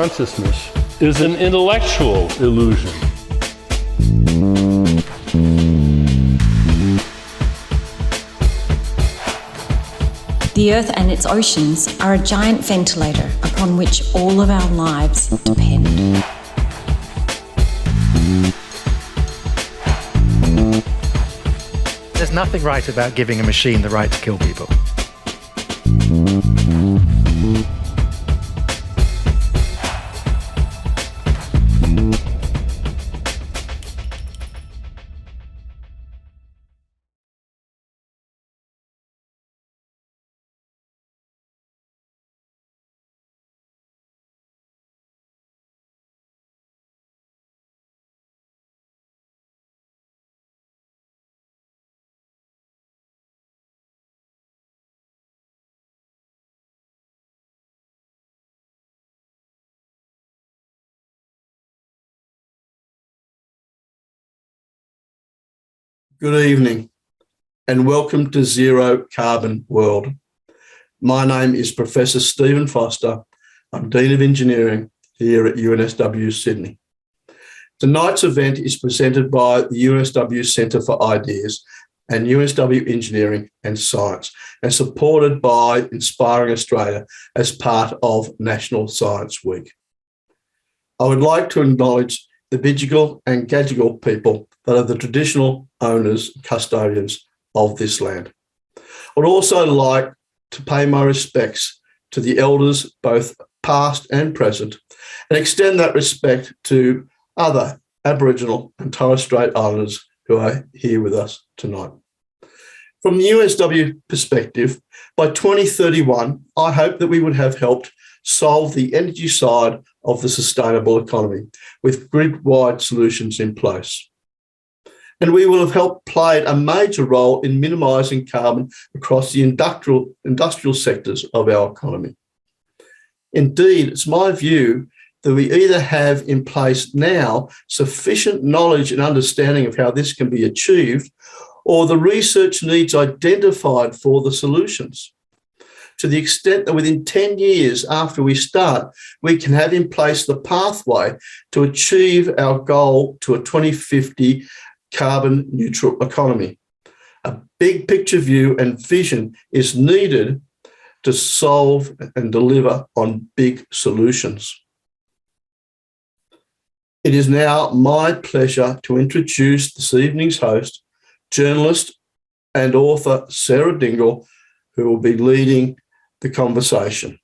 consciousness is an intellectual illusion. The Earth and its oceans are a giant ventilator upon which all of our lives depend. There's nothing right about giving a machine the right to kill people. Good evening and welcome to Zero Carbon World. My name is Professor Stephen Foster. I'm Dean of Engineering here at UNSW Sydney. Tonight's event is presented by the UNSW Centre for Ideas and UNSW Engineering and Science and supported by Inspiring Australia as part of National Science Week. I would like to acknowledge the Bidjigal and Gadigal people that are the traditional owners and custodians of this land. I would also like to pay my respects to the elders, both past and present, and extend that respect to other Aboriginal and Torres Strait Islanders who are here with us tonight. From the UNSW perspective, by 2031, I hope that we would have helped solve the energy side of the sustainable economy with grid-wide solutions in place. And we will have helped play a major role in minimising carbon across the industrial sectors of our economy. Indeed, it's my view that we either have in place now sufficient knowledge and understanding of how this can be achieved, or the research needs identified for the solutions, to the extent that within 10 years after we start, we can have in place the pathway to achieve our goal to a 2050 carbon neutral economy. A big picture view and vision is needed to solve and deliver on big solutions. It is now my pleasure to introduce this evening's host, journalist and author Sarah Dingle, who will be leading the conversation.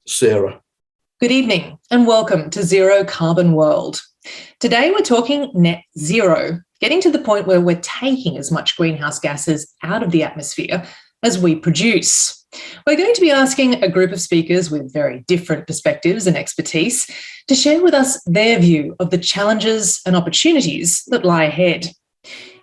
Sarah. Good evening and welcome to Zero Carbon World. Today we're talking net zero, getting to the point where we're taking as much greenhouse gases out of the atmosphere as we produce. We're going to be asking a group of speakers with very different perspectives and expertise to share with us their view of the challenges and opportunities that lie ahead.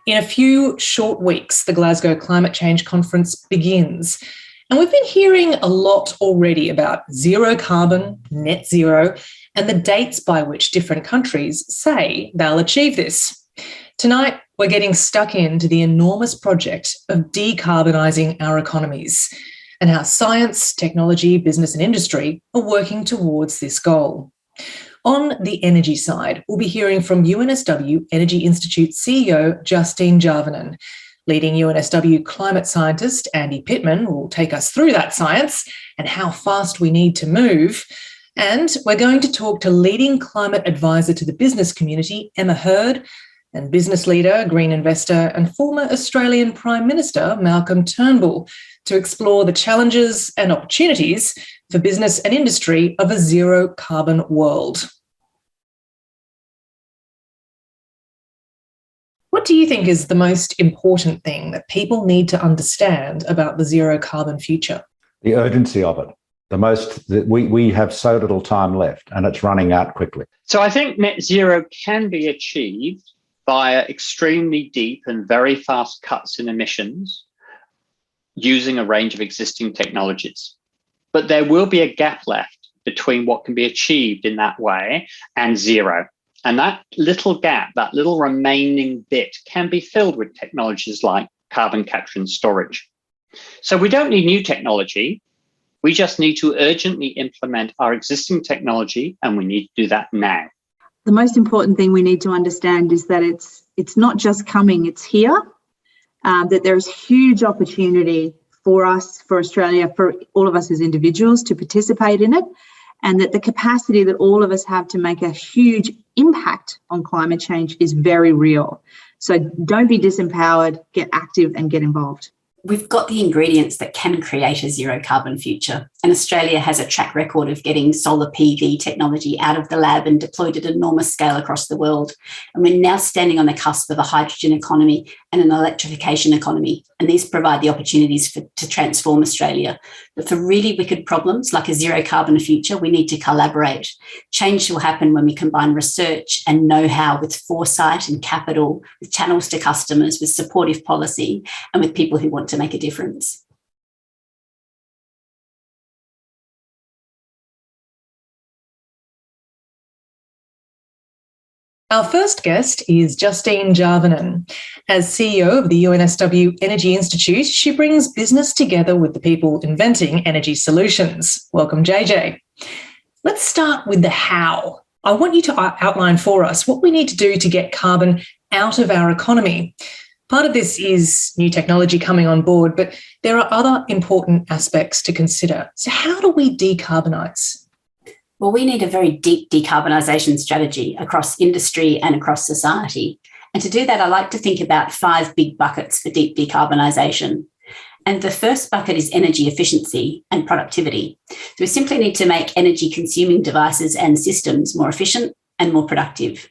In a few short weeks, the Glasgow Climate Change Conference begins. And we've been hearing a lot already about zero carbon, net zero, and the dates by which different countries say they'll achieve this. Tonight, we're getting stuck into the enormous project of decarbonising our economies and how science, technology, business and industry are working towards this goal. On the energy side, we'll be hearing from UNSW Energy Institute CEO Justine Jarvinen. Leading UNSW climate scientist Andy Pittman will take us through that science and how fast we need to move. And we're going to talk to leading climate advisor to the business community, Emma Hurd, and business leader, green investor and former Australian Prime Minister, Malcolm Turnbull, to explore the challenges and opportunities for business and industry of a zero carbon world. What do you think is the most important thing that people need to understand about the zero carbon future? The urgency of it. We have so little time left and it's running out quickly. So I think net zero can be achieved via extremely deep and very fast cuts in emissions using a range of existing technologies. But there will be a gap left between what can be achieved in that way and zero. And that little gap, that little remaining bit, can be filled with technologies like carbon capture and storage. So we don't need new technology. We just need to urgently implement our existing technology, and we need to do that now. The most important thing we need to understand is that it's not just coming, it's here, that there's huge opportunity for us, for Australia, for all of us as individuals to participate in it, and that the capacity that all of us have to make a huge impact on climate change is very real. So don't be disempowered, get active and get involved. We've got the ingredients that can create a zero carbon future. And Australia has a track record of getting solar PV technology out of the lab and deployed at enormous scale across the world. And we're now standing on the cusp of a hydrogen economy and an electrification economy. And these provide the opportunities to transform Australia. But for really wicked problems like a zero carbon future, we need to collaborate. Change will happen when we combine research and know-how with foresight and capital, with channels to customers, with supportive policy, and with people who want to make a difference. Our first guest is Justine Jarvinen. As CEO of the UNSW Energy Institute, she brings business together with the people inventing energy solutions. Welcome, JJ. Let's start with the how. I want you to outline for us what we need to do to get carbon out of our economy. Part of this is new technology coming on board, but there are other important aspects to consider. So how do we decarbonise? Well, we need a very deep decarbonisation strategy across industry and across society. And to do that, I like to think about 5 big buckets for deep decarbonisation. And the first bucket is energy efficiency and productivity. So we simply need to make energy consuming devices and systems more efficient and more productive.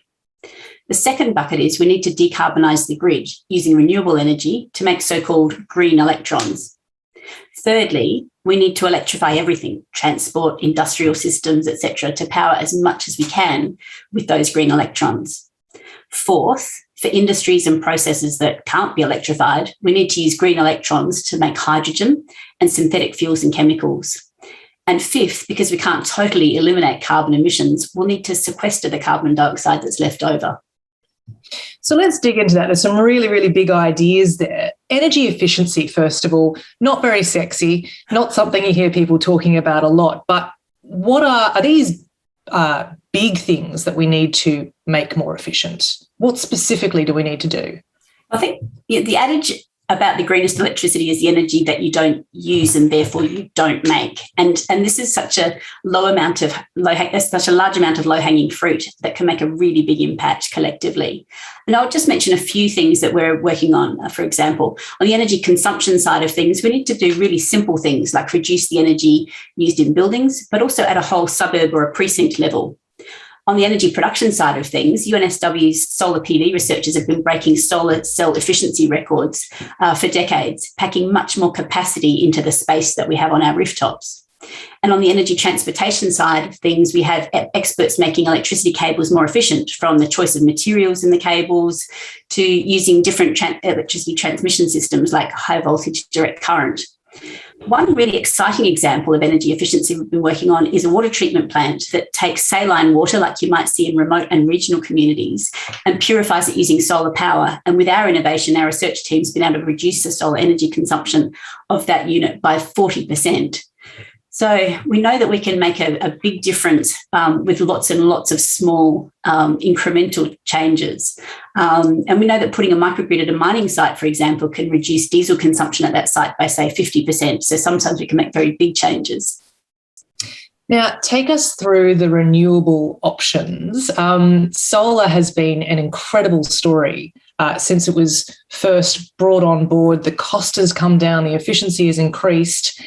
The second bucket is we need to decarbonise the grid using renewable energy to make so-called green electrons. Thirdly, we need to electrify everything, transport, industrial systems, etc., to power as much as we can with those green electrons. Fourth, for industries and processes that can't be electrified, we need to use green electrons to make hydrogen and synthetic fuels and chemicals. And fifth, because we can't totally eliminate carbon emissions, we'll need to sequester the carbon dioxide that's left over. So let's dig into that. There's some really, really big ideas there. Energy efficiency, first of all, not very sexy, not something you hear people talking about a lot, but what are these big things that we need to make more efficient? What specifically do we need to do? I think the adage about the greenest electricity is the energy that you don't use and therefore you don't make. And this is such a large amount of low-hanging fruit that can make a really big impact collectively. And I'll just mention a few things that we're working on. For example, on the energy consumption side of things, we need to do really simple things like reduce the energy used in buildings, but also at a whole suburb or a precinct level. On the energy production side of things, UNSW's solar PV researchers have been breaking solar cell efficiency records for decades, packing much more capacity into the space that we have on our rooftops. And on the energy transportation side of things, we have experts making electricity cables more efficient, from the choice of materials in the cables to using different electricity transmission systems like high voltage direct current. One really exciting example of energy efficiency we've been working on is a water treatment plant that takes saline water, like you might see in remote and regional communities, and purifies it using solar power. And with our innovation, our research team's been able to reduce the solar energy consumption of that unit by 40%. So we know that we can make a big difference with lots and lots of small incremental changes. And we know that putting a microgrid at a mining site, for example, can reduce diesel consumption at that site by, say, 50%. So sometimes we can make very big changes. Now, take us through the renewable options. Solar has been an incredible story since it was first brought on board. The cost has come down, the efficiency has increased.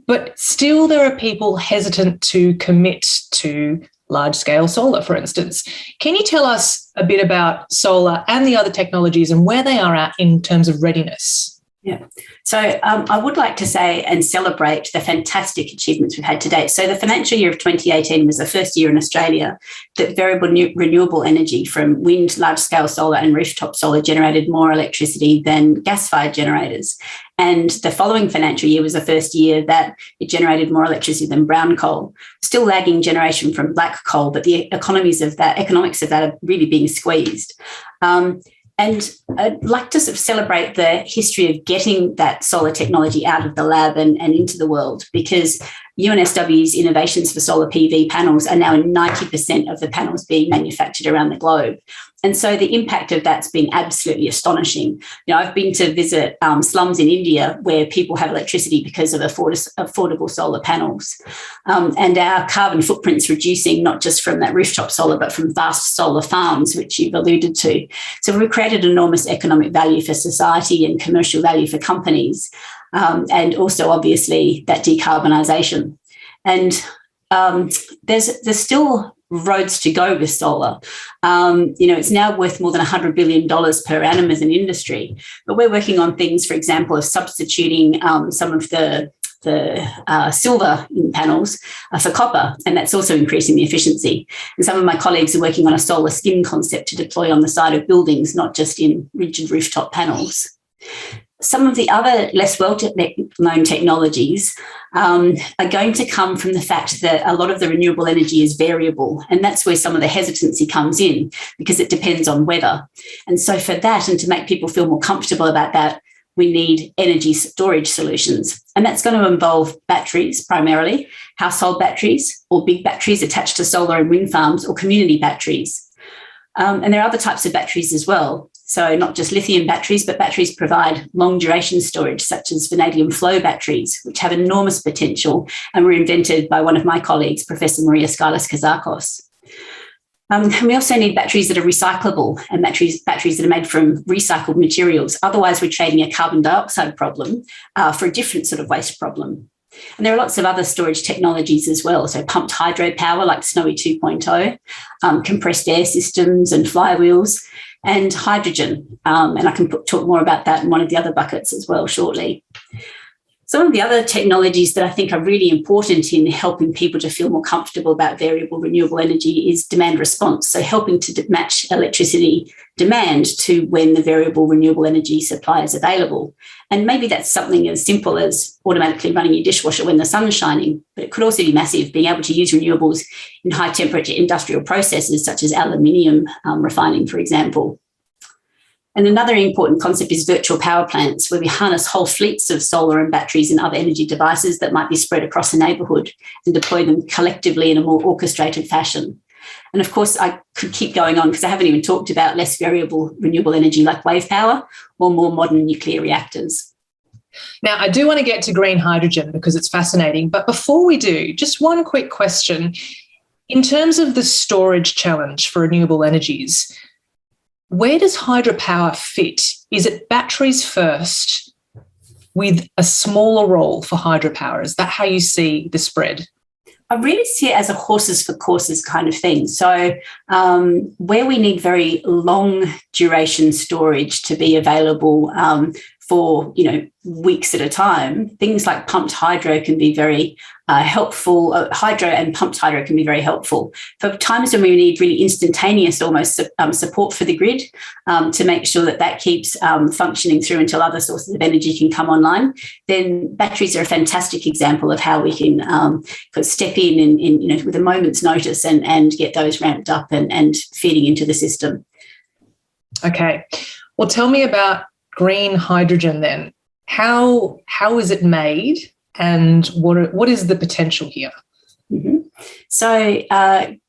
But still there are people hesitant to commit to large-scale solar, for instance. Can you tell us a bit about solar and the other technologies and where they are at in terms of readiness? Yeah. So I would like to say and celebrate the fantastic achievements we've had to date. So the financial year of 2018 was the first year in Australia that variable renewable energy from wind, large-scale solar and rooftop solar generated more electricity than gas-fired generators. And the following financial year was the first year that it generated more electricity than brown coal. Still lagging generation from black coal, but the economics of that are really being squeezed. And I'd like to sort of celebrate the history of getting that solar technology out of the lab and into the world, because UNSW's innovations for solar PV panels are now in 90% of the panels being manufactured around the globe. And so the impact of that's been absolutely astonishing. I've been to visit slums in India where people have electricity because of affordable solar panels. And our carbon footprint's reducing not just from that rooftop solar, but from vast solar farms, which you've alluded to. So we've created enormous economic value for society and commercial value for companies. And also, obviously, that decarbonisation. And there's still roads to go with solar. It's now worth more than $100 billion per annum as an industry. But we're working on things, for example, of substituting some of the silver in panels for copper, and that's also increasing the efficiency. And some of my colleagues are working on a solar skin concept to deploy on the side of buildings, not just in rigid rooftop panels. Some of the other less well-known technologies are going to come from the fact that a lot of the renewable energy is variable, and that's where some of the hesitancy comes in, because it depends on weather. And so for that, and to make people feel more comfortable about that, we need energy storage solutions. And that's going to involve batteries primarily, household batteries or big batteries attached to solar and wind farms, or community batteries. And there are other types of batteries as well. So not just lithium batteries, but batteries provide long duration storage, such as vanadium flow batteries, which have enormous potential and were invented by one of my colleagues, Professor Maria Skylas-Kazakos. We also need batteries that are recyclable, and batteries that are made from recycled materials. Otherwise, we're trading a carbon dioxide problem for a different sort of waste problem. And there are lots of other storage technologies as well. So pumped hydropower like Snowy 2.0, compressed air systems and flywheels, and hydrogen. And I can talk more about that in one of the other buckets as well shortly. Some of the other technologies that I think are really important in helping people to feel more comfortable about variable renewable energy is demand response. So helping to match electricity demand to when the variable renewable energy supply is available. And maybe that's something as simple as automatically running your dishwasher when the sun's shining, but it could also be massive, being able to use renewables in high temperature industrial processes such as aluminium refining, for example. And another important concept is virtual power plants, where we harness whole fleets of solar and batteries and other energy devices that might be spread across a neighbourhood and deploy them collectively in a more orchestrated fashion. And of course, I could keep going on because I haven't even talked about less variable renewable energy like wave power or more modern nuclear reactors. Now, I do want to get to green hydrogen because it's fascinating. But before we do, just one quick question. In terms of the storage challenge for renewable energies, where does hydropower fit? Is it batteries first with a smaller role for hydropower? Is that how you see the spread? I really see it as a horses for courses kind of thing. So where we need very long duration storage to be available for, weeks at a time, things like pumped hydro can be very helpful. Hydro and pumped hydro can be very helpful. For times when we need really instantaneous almost support for the grid to make sure that keeps functioning through until other sources of energy can come online, then batteries are a fantastic example of how we can step in with a moment's notice and get those ramped up and feeding into the system. Okay. Well, tell me about green hydrogen then. How is it made, and what is the potential here? Mm-hmm. So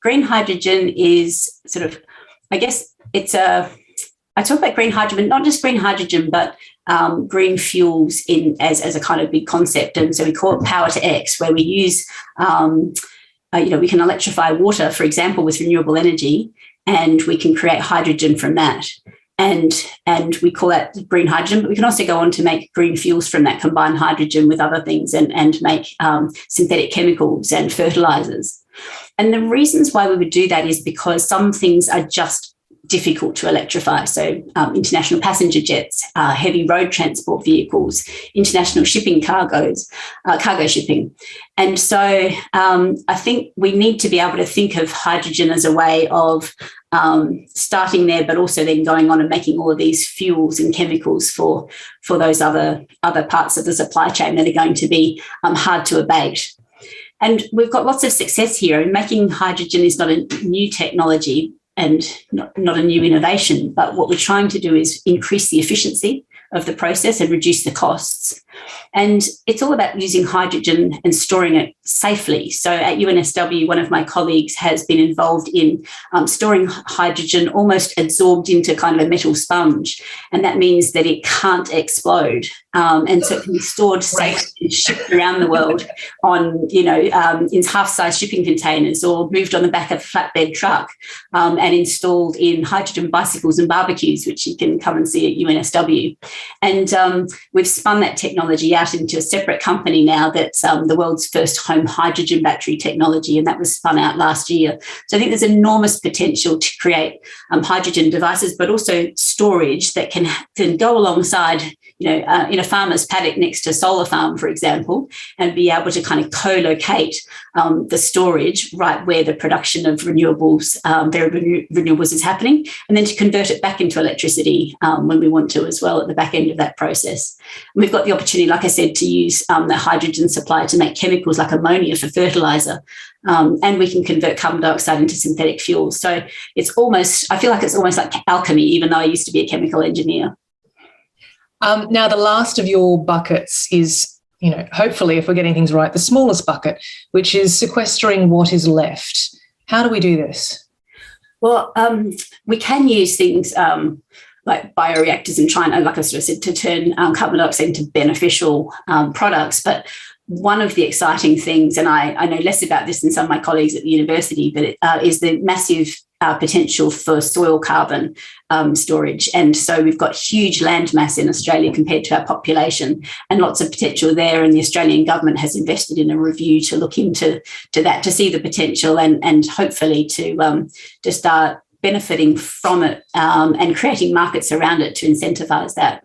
green hydrogen is sort of, I guess I talk about green hydrogen, not just green hydrogen, but green fuels as a kind of big concept. And so we call it power to X, where we use, we can electrify water, for example, with renewable energy, and we can create hydrogen from that. And we call that green hydrogen, but we can also go on to make green fuels from that combined hydrogen with other things and make synthetic chemicals and fertilizers. And the reasons why we would do that is because some things are just difficult to electrify. So international passenger jets, heavy road transport vehicles, international shipping cargo shipping. And so I think we need to be able to think of hydrogen as a way of starting there, but also then going on and making all of these fuels and chemicals for those other parts of the supply chain that are going to be hard to abate. And we've got lots of success here. And making hydrogen is not a new technology. not a new innovation, but what we're trying to do is increase the efficiency of the process and reduce the costs. And it's all about using hydrogen and storing it safely. So at UNSW, one of my colleagues has been involved in storing hydrogen almost absorbed into kind of a metal sponge. And that means that it can't explode. And so it can be stored safely and shipped around the world on, in half-size shipping containers or moved on the back of a flatbed truck and installed in hydrogen bicycles and barbecues, which you can come and see at UNSW. And we've spun that technology out into a separate company now that's the world's first home hydrogen battery technology, and that was spun out last year. So I think there's enormous potential to create hydrogen devices, but also storage that can go alongside, in a farmer's paddock next to a solar farm, for example, and be able to kind of co-locate the storage right where the production of renewables, renewables is happening, and then to convert it back into electricity when we want to as well at the back end of that process. And we've got the opportunity, like I said, to use the hydrogen supply to make chemicals like ammonia for fertilizer, and we can convert carbon dioxide into synthetic fuels. So I feel like it's almost like alchemy, even though I used to be a chemical engineer. Now, the last of your buckets is, hopefully, if we're getting things right, the smallest bucket, which is sequestering what is left. How do we do this? Well, we can use things like bioreactors and try and, like I sort of said, to turn carbon dioxide into beneficial products. But one of the exciting things, and I know less about this than some of my colleagues at the university, but it is the massive potential for soil carbon storage. And so we've got huge land mass in Australia compared to our population, and lots of potential there. And the Australian government has invested in a review to look into that, to see the potential and hopefully to start benefiting from it and creating markets around it to incentivise that.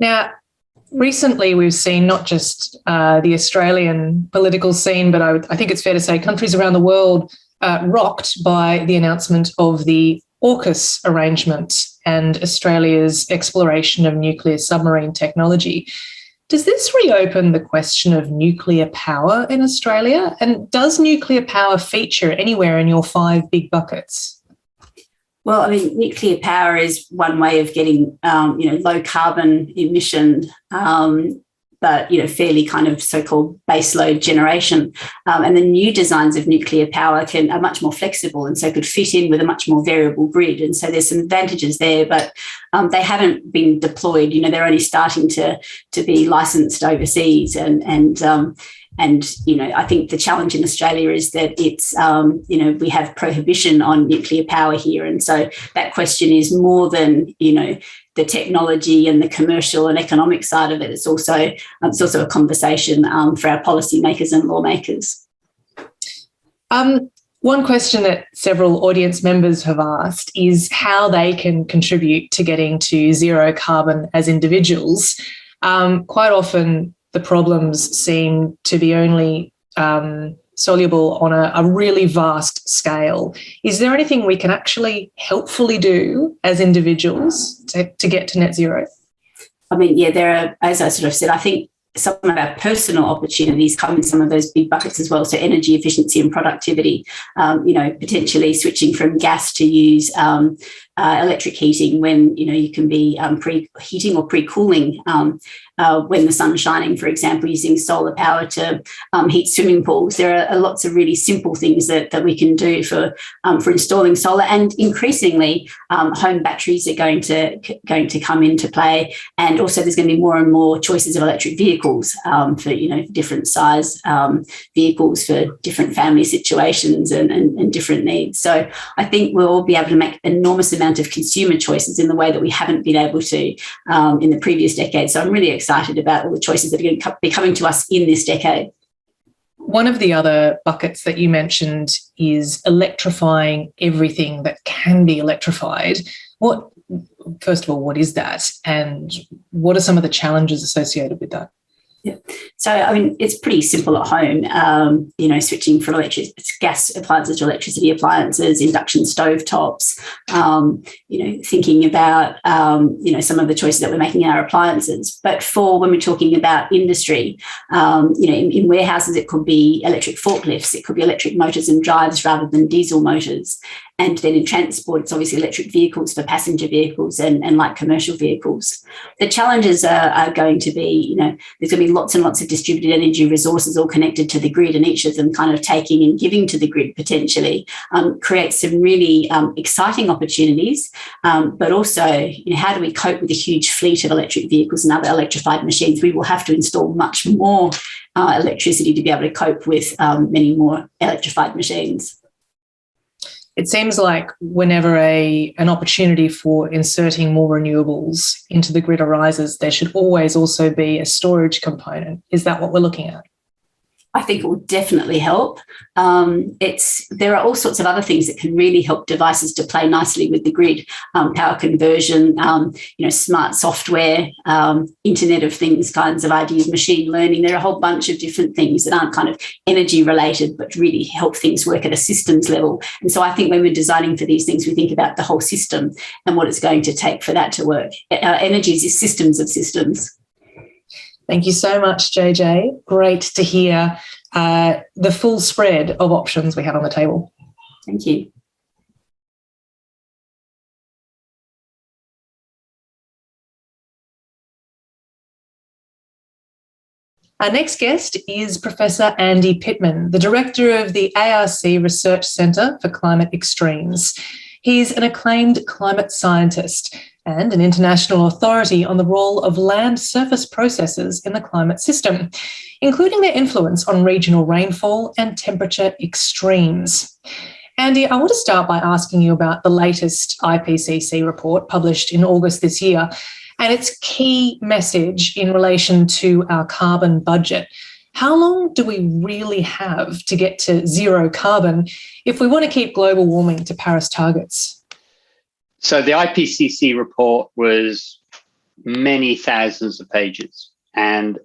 Now, recently we've seen not just the Australian political scene, but I think it's fair to say countries around the world rocked by the announcement of the AUKUS arrangement and Australia's exploration of nuclear submarine technology. Does this reopen the question of nuclear power in Australia? And does nuclear power feature anywhere in your 5 big buckets? Well, I mean, nuclear power is one way of getting, low carbon emission, but, fairly kind of so-called baseload generation. And the new designs of nuclear power are much more flexible and so could fit in with a much more variable grid. And so there's some advantages there, but they haven't been deployed. They're only starting to be licensed overseas. And I think the challenge in Australia is that it's, we have prohibition on nuclear power here. And so that question is more than, the technology and the commercial and economic side of it. It's also a conversation for our policymakers and lawmakers. One question that several audience members have asked is how they can contribute to getting to zero carbon as individuals. Quite often, the problems seem to be only soluble on a really vast scale. Is there anything we can actually helpfully do as individuals to get to net zero? I mean, yeah, there are, as I sort of said, I think some of our personal opportunities come in some of those big buckets as well. So energy efficiency and productivity, potentially switching from gas to use electric heating when, you can be preheating or pre-cooling when the sun's shining, for example, using solar power to heat swimming pools. There are lots of really simple things that we can do for installing solar, and increasingly home batteries are going to come into play. And also there's going to be more and more choices of electric vehicles for different size vehicles for different family situations and different needs. So I think we'll all be able to make enormous amount of consumer choices in the way that we haven't been able to in the previous decade. So I'm really excited about all the choices that are going to be coming to us in this decade. One of the other buckets that you mentioned is electrifying everything that can be electrified. First of all, what is that? And what are some of the challenges associated with that? Yeah. So, I mean, it's pretty simple at home, switching from gas appliances to electricity appliances, induction stovetops, thinking about, some of the choices that we're making in our appliances. But when we're talking about industry, in warehouses, it could be electric forklifts, it could be electric motors and drives rather than diesel motors. And then in transport, it's obviously electric vehicles for passenger vehicles and light commercial vehicles. The challenges are going to be, there's going to be lots and lots of distributed energy resources all connected to the grid, and each of them kind of taking and giving to the grid potentially creates some really exciting opportunities. But also, how do we cope with a huge fleet of electric vehicles and other electrified machines? We will have to install much more electricity to be able to cope with many more electrified machines. It seems like whenever an opportunity for inserting more renewables into the grid arises, there should always also be a storage component. Is that what we're looking at? I think it will definitely help. There are all sorts of other things that can really help devices to play nicely with the grid. Power conversion, smart software, Internet of Things kinds of ideas, machine learning. There are a whole bunch of different things that aren't kind of energy related, but really help things work at a systems level. And so I think when we're designing for these things, we think about the whole system and what it's going to take for that to work. Energy is systems of systems. Thank you so much, JJ. Great to hear the full spread of options we have on the table. Thank you. Our next guest is Professor Andy Pittman, the Director of the ARC Research Centre for Climate Extremes. He's an acclaimed climate scientist and an international authority on the role of land surface processes in the climate system, including their influence on regional rainfall and temperature extremes. Andy, I want to start by asking you about the latest IPCC report published in August this year and its key message in relation to our carbon budget. How long do we really have to get to zero carbon if we want to keep global warming to Paris targets? So the IPCC report was many thousands of pages, and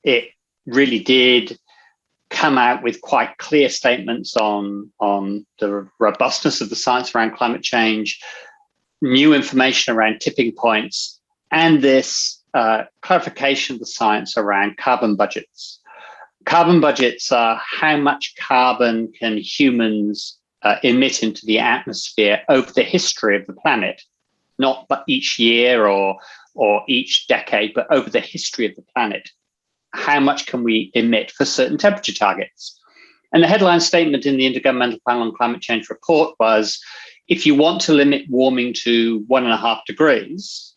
it really did come out with quite clear statements on the robustness of the science around climate change, new information around tipping points, and this clarification of the science around carbon budgets. Carbon budgets are how much carbon can humans emit into the atmosphere over the history of the planet, not but each year or each decade, but over the history of the planet. How much can we emit for certain temperature targets? And the headline statement in the Intergovernmental Panel on Climate Change report was, if you want to limit warming to 1.5 degrees,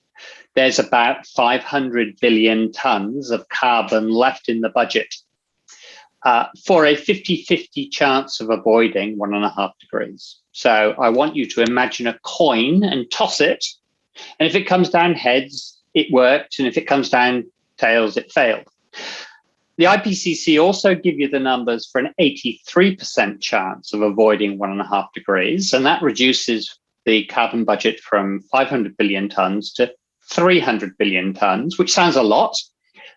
there's about 500 billion tonnes of carbon left in the budget for a 50-50 chance of avoiding 1.5 degrees. So I want you to imagine a coin and toss it. And if it comes down heads, it worked. And if it comes down tails, it failed. The IPCC also give you the numbers for an 83% chance of avoiding 1.5 degrees. And that reduces the carbon budget from 500 billion tonnes to 300 billion tonnes, which sounds a lot.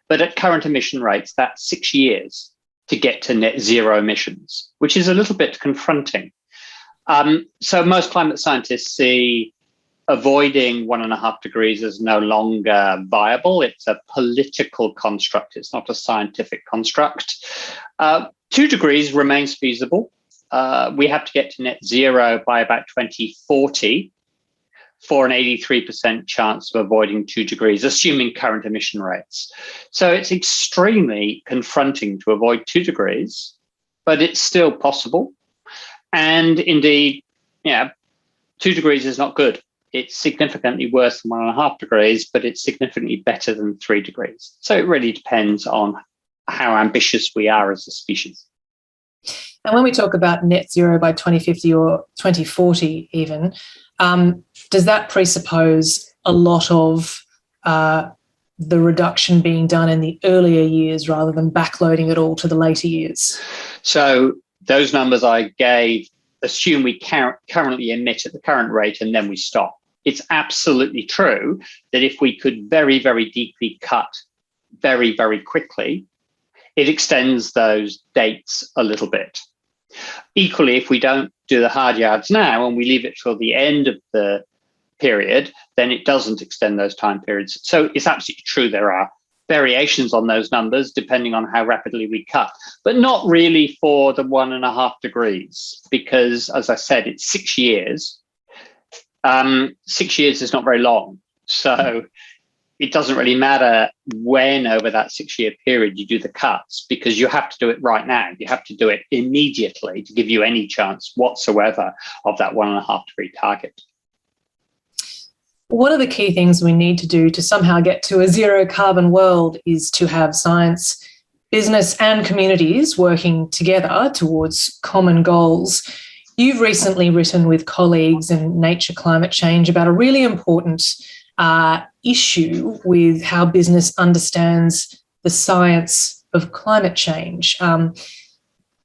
But at current emission rates, that's 6 years to get to net zero emissions, which is a little bit confronting. So most climate scientists see avoiding 1.5 degrees as no longer viable. It's a political construct. It's not a scientific construct. 2 degrees remains feasible. We have to get to net zero by about 2040 for an 83% chance of avoiding 2 degrees, assuming current emission rates. So it's extremely confronting to avoid 2 degrees, but it's still possible. And indeed, 2 degrees is not good. It's significantly worse than 1.5 degrees, but it's significantly better than 3 degrees. So it really depends on how ambitious we are as a species. And when we talk about net zero by 2050 or 2040 even, does that presuppose a lot of the reduction being done in the earlier years rather than backloading it all to the later years? So those numbers I gave assume we currently emit at the current rate and then we stop. It's absolutely true that if we could very, very deeply cut very, very quickly, it extends those dates a little bit. Equally, if we don't do the hard yards now and we leave it till the end of the period, then it doesn't extend those time periods. So it's absolutely true there are variations on those numbers depending on how rapidly we cut, but not really for the 1.5 degrees, because, as I said, it's 6 years. 6 years is not very long. So it doesn't really matter when over that 6-year period you do the cuts, because you have to do it right now. You have to do it immediately to give you any chance whatsoever of that 1.5 degree target. One of the key things we need to do to somehow get to a zero carbon world is to have science, business and communities working together towards common goals. You've recently written with colleagues in Nature Climate Change about a really important issue with how business understands the science of climate change.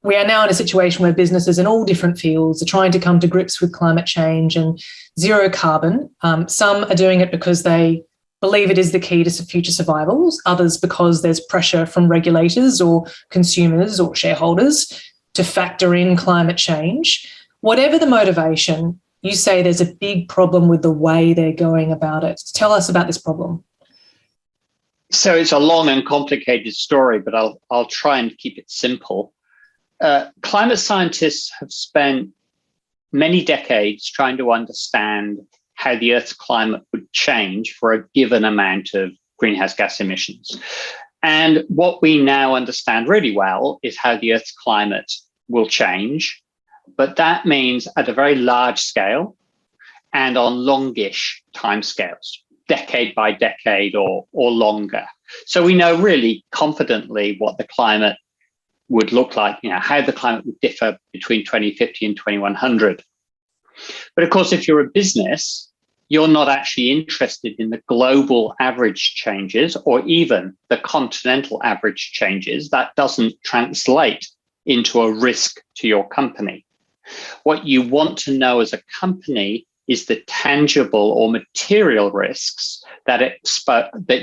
We are now in a situation where businesses in all different fields are trying to come to grips with climate change and zero carbon. Some are doing it because they believe it is the key to future survival, others because there's pressure from regulators or consumers or shareholders to factor in climate change. Whatever the motivation, you say there's a big problem with the way they're going about it. Tell us about this problem. So it's a long and complicated story, but I'll try and keep it simple. Climate scientists have spent many decades trying to understand how the Earth's climate would change for a given amount of greenhouse gas emissions. And what we now understand really well is how the Earth's climate will change. But that means at a very large scale and on longish timescales, decade by decade or longer. So we know really confidently what the climate would look like, how the climate would differ between 2050 and 2100. But of course, if you're a business, you're not actually interested in the global average changes or even the continental average changes. That doesn't translate into a risk to your company. What you want to know as a company is the tangible or material risks that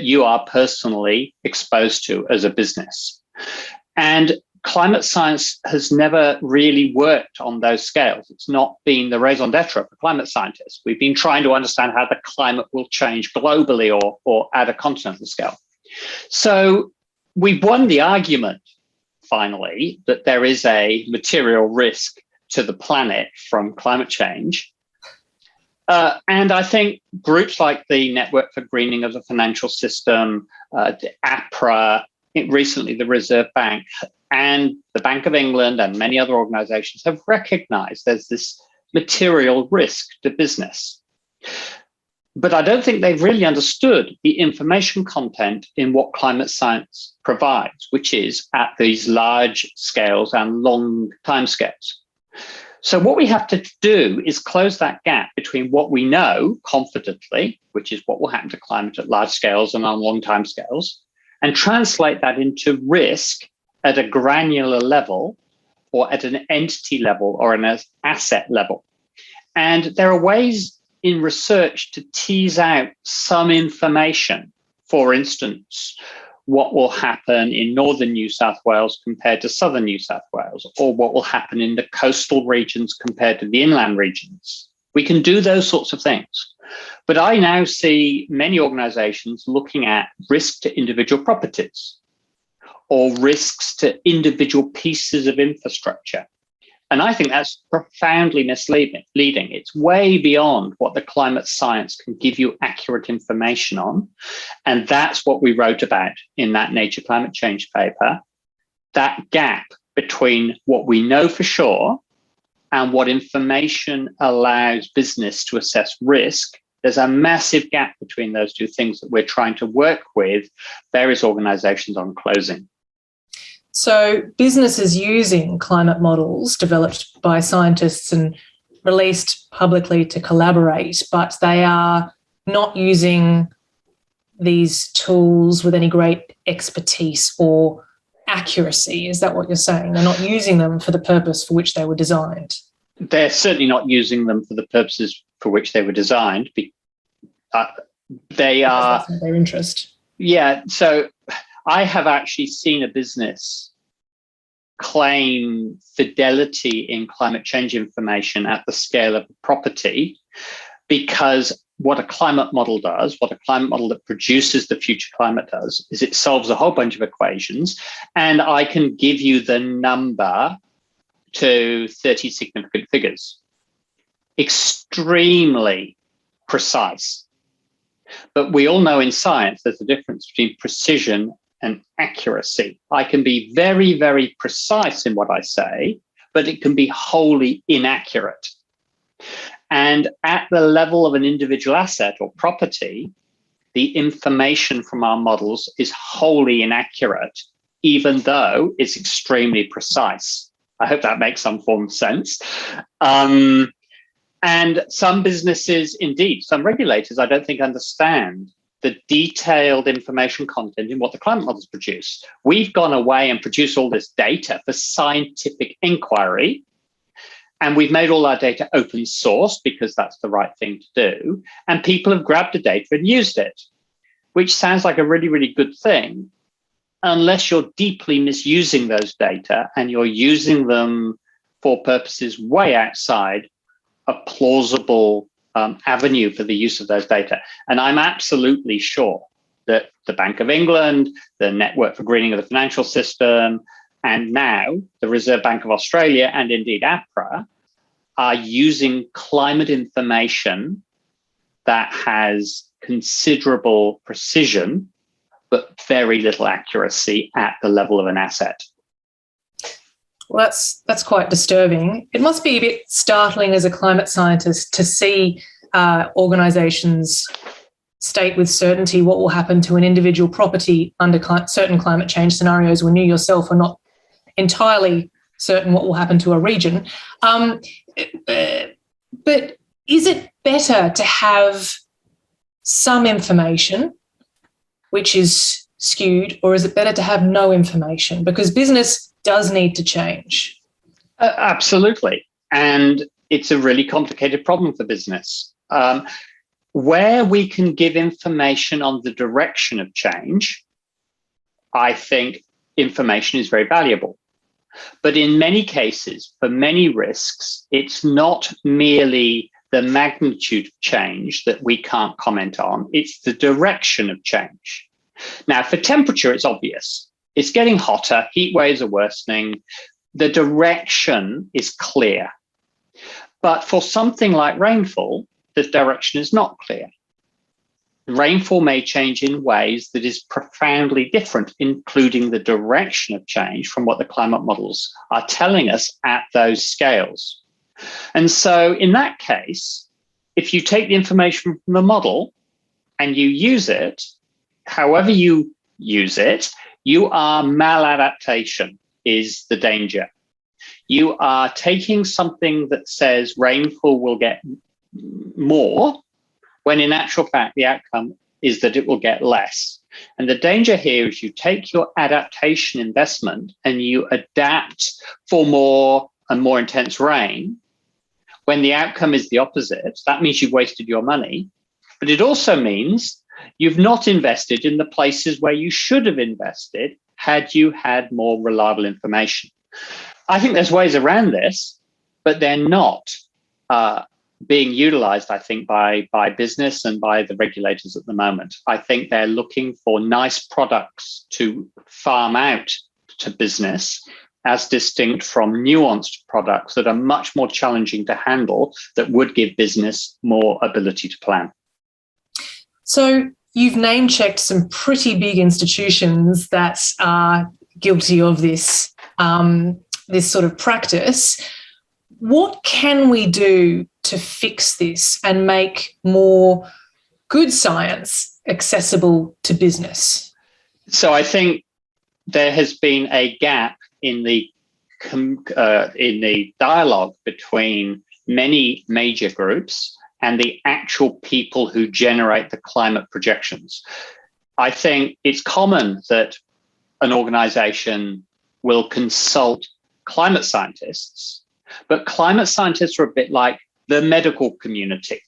you are personally exposed to as a business. And climate science has never really worked on those scales. It's not been the raison d'etre for climate scientists. We've been trying to understand how the climate will change globally or at a continental scale. So we've won the argument, finally, that there is a material risk to the planet from climate change. And I think groups like the Network for Greening of the Financial System, the APRA, recently the Reserve Bank, and the Bank of England and many other organizations have recognized there's this material risk to business. But I don't think they've really understood the information content in what climate science provides, which is at these large scales and long timescales. So what we have to do is close that gap between what we know confidently, which is what will happen to climate at large scales and on long time scales, and translate that into risk at a granular level or at an entity level or an asset level. And there are ways in research to tease out some information. For instance, what will happen in northern New South Wales compared to southern New South Wales, or what will happen in the coastal regions compared to the inland regions. We can do those sorts of things. But I now see many organizations looking at risk to individual properties or risks to individual pieces of infrastructure. And I think that's profoundly misleading. It's way beyond what the climate science can give you accurate information on. And that's what we wrote about in that Nature Climate Change paper, that gap between what we know for sure and what information allows business to assess risk. There's a massive gap between those two things that we're trying to work with various organizations on closing. So businesses using climate models developed by scientists and released publicly to collaborate, but they are not using these tools with any great expertise or accuracy. Is that what you're saying? They're not using them for the purpose for which they were designed. They're certainly not using them for the purposes for which they were designed. They are... That's not their interest. Yeah, so I have actually seen a business claim fidelity in climate change information at the scale of a property because what a climate model does, what a climate model that produces the future climate does, is it solves a whole bunch of equations, and I can give you the number to 30 significant figures. Extremely precise. But we all know in science there's a difference between precision and accuracy. I can be very, very precise in what I say, but it can be wholly inaccurate. And at the level of an individual asset or property, the information from our models is wholly inaccurate, even though it's extremely precise. I hope that makes some form of sense. And some businesses, indeed, some regulators, I don't think understand the detailed information content in what the climate models produce. We've gone away and produced all this data for scientific inquiry, and we've made all our data open source because that's the right thing to do. And people have grabbed the data and used it, which sounds like a really, really good thing, unless you're deeply misusing those data and you're using them for purposes way outside a plausible avenue for the use of those data. And I'm absolutely sure that the Bank of England, the Network for Greening of the Financial System, and now the Reserve Bank of Australia, and indeed APRA, are using climate information that has considerable precision, but very little accuracy at the level of an asset. Well, that's quite disturbing. It must be a bit startling as a climate scientist to see organisations state with certainty what will happen to an individual property under certain climate change scenarios when you yourself are not entirely certain what will happen to a region. But is it better to have some information which is skewed, or is it better to have no information? Because business does need to change. Absolutely. And it's a really complicated problem for business. Where we can give information on the direction of change, I think information is very valuable. But in many cases, for many risks, it's not merely the magnitude of change that we can't comment on, it's the direction of change. Now, for temperature, it's obvious. It's getting hotter, heat waves are worsening, the direction is clear. But for something like rainfall, the direction is not clear. Rainfall may change in ways that is profoundly different, including the direction of change from what the climate models are telling us at those scales. And so in that case, if you take the information from the model and you use it, however you use it, you are maladaptation is the danger. You are taking something that says rainfall will get more, when in actual fact, the outcome is that it will get less. And the danger here is you take your adaptation investment and you adapt for more and more intense rain, when the outcome is the opposite. That means you've wasted your money, but it also means you've not invested in the places where you should have invested had you had more reliable information. I think there's ways around this, but they're not being utilized, I think, by business and by the regulators at the moment. I think they're looking for nice products to farm out to business, as distinct from nuanced products that are much more challenging to handle, that would give business more ability to plan. So you've name-checked some pretty big institutions that are guilty of this, this sort of practice. What can we do to fix this and make more good science accessible to business? So I think there has been a gap in the dialogue between many major groups and the actual people who generate the climate projections. I think it's common that an organization will consult climate scientists, but climate scientists are a bit like the medical community.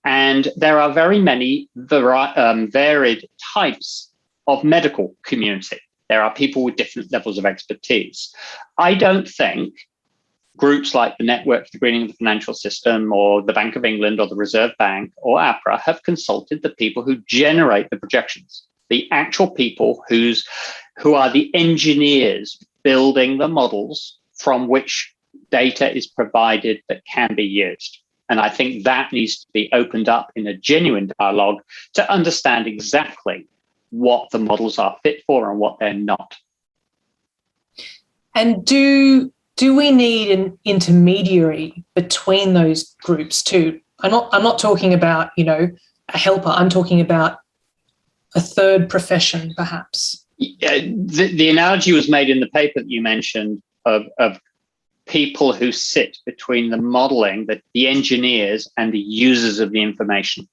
And there are very many varied types of medical community. There are people with different levels of expertise. I don't think groups like the Network for the Greening of the Financial System or the Bank of England or the Reserve Bank or APRA have consulted the people who generate the projections, the actual people who are the engineers building the models from which data is provided that can be used. And I think that needs to be opened up in a genuine dialogue to understand exactly what the models are fit for and what they're not. And do we need an intermediary between those groups too? I'm not talking about, a helper. I'm talking about a third profession, perhaps. The analogy was made in the paper that you mentioned of people who sit between the modelling, the engineers, and the users of the information.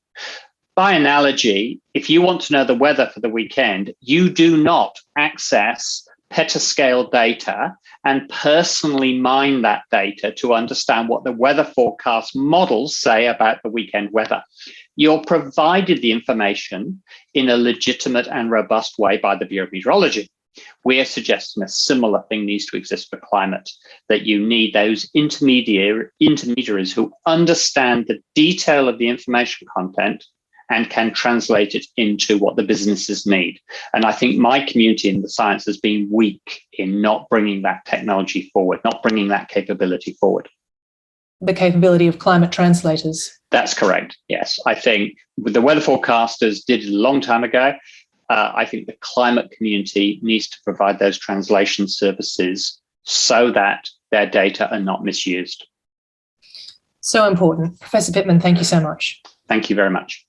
By analogy, if you want to know the weather for the weekend, you do not access petascale data and personally mine that data to understand what the weather forecast models say about the weekend weather. You're provided the information in a legitimate and robust way by the Bureau of Meteorology. We're suggesting a similar thing needs to exist for climate, that you need those intermediaries who understand the detail of the information content and can translate it into what the businesses need. And I think my community in the science has been weak in not bringing that technology forward, not bringing that capability forward. The capability of climate translators. That's correct, yes. I think the weather forecasters did it a long time ago. I think the climate community needs to provide those translation services so that their data are not misused. So important. Professor Pittman, thank you so much. Thank you very much.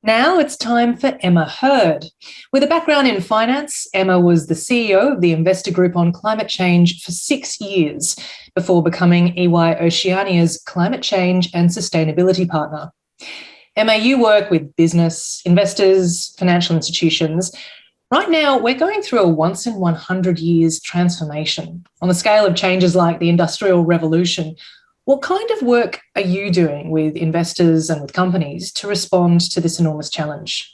Now it's time for Emma Hurd. With a background in finance, Emma was the CEO of the Investor Group on Climate Change for 6 years before becoming EY Oceania's Climate Change and Sustainability Partner. Emma, you work with business, investors, financial institutions. Right now, we're going through a once in 100 years transformation on the scale of changes like the Industrial Revolution. What kind of work are you doing with investors and with companies to respond to this enormous challenge?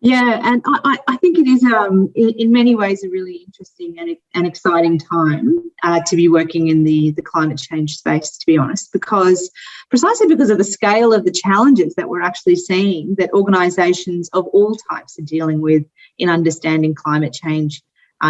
Yeah, and I think it is in many ways a really interesting and exciting time to be working in the climate change space, to be honest, precisely because of the scale of the challenges that we're actually seeing that organisations of all types are dealing with in understanding climate change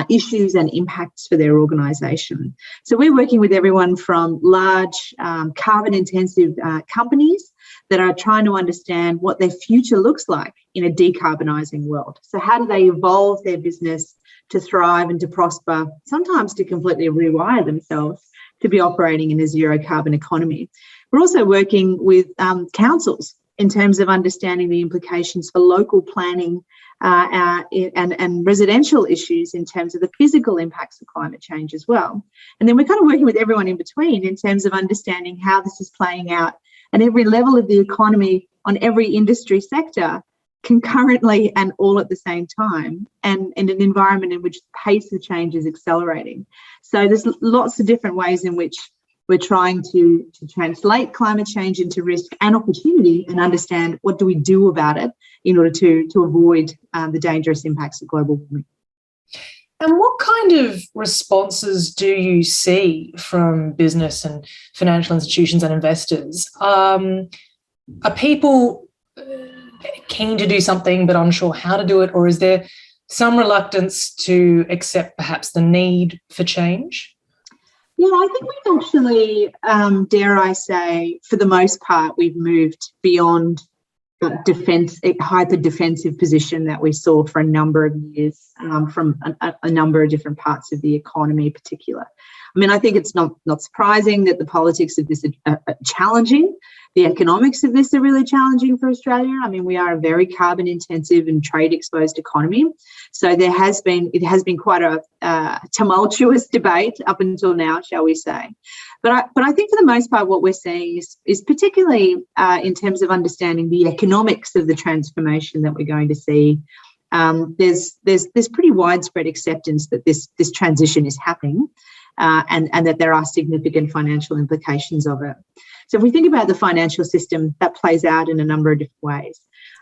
issues and impacts for their organisation. So we're working with everyone from large carbon-intensive companies that are trying to understand what their future looks like in a decarbonising world. So how do they evolve their business to thrive and to prosper, sometimes to completely rewire themselves to be operating in a zero carbon economy. We're also working with councils in terms of understanding the implications for local planning and residential issues in terms of the physical impacts of climate change as well. And then we're kind of working with everyone in between in terms of understanding how this is playing out at every level of the economy, on every industry sector, concurrently and all at the same time, and in an environment in which the pace of change is accelerating. So there's lots of different ways in which we're trying to translate climate change into risk and opportunity and understand what do we do about it in order to avoid the dangerous impacts of global warming. And what kind of responses do you see from business and financial institutions and investors? Are people keen to do something but unsure how to do it, or is there some reluctance to accept perhaps the need for change? Yeah, I think we've actually, dare I say, for the most part, we've moved beyond the hyper-defensive position that we saw for a number of years from a number of different parts of the economy in particular. I mean, I think it's not surprising that the politics of this are challenging. The economics of this are really challenging for Australia. I mean, we are a very carbon-intensive and trade-exposed economy. So it has been quite a tumultuous debate up until now, shall we say. But I think for the most part, what we're seeing is particularly in terms of understanding the economics of the transformation that we're going to see. There's pretty widespread acceptance that this transition is happening and that there are significant financial implications of it. So if we think about the financial system, that plays out in a number of different ways.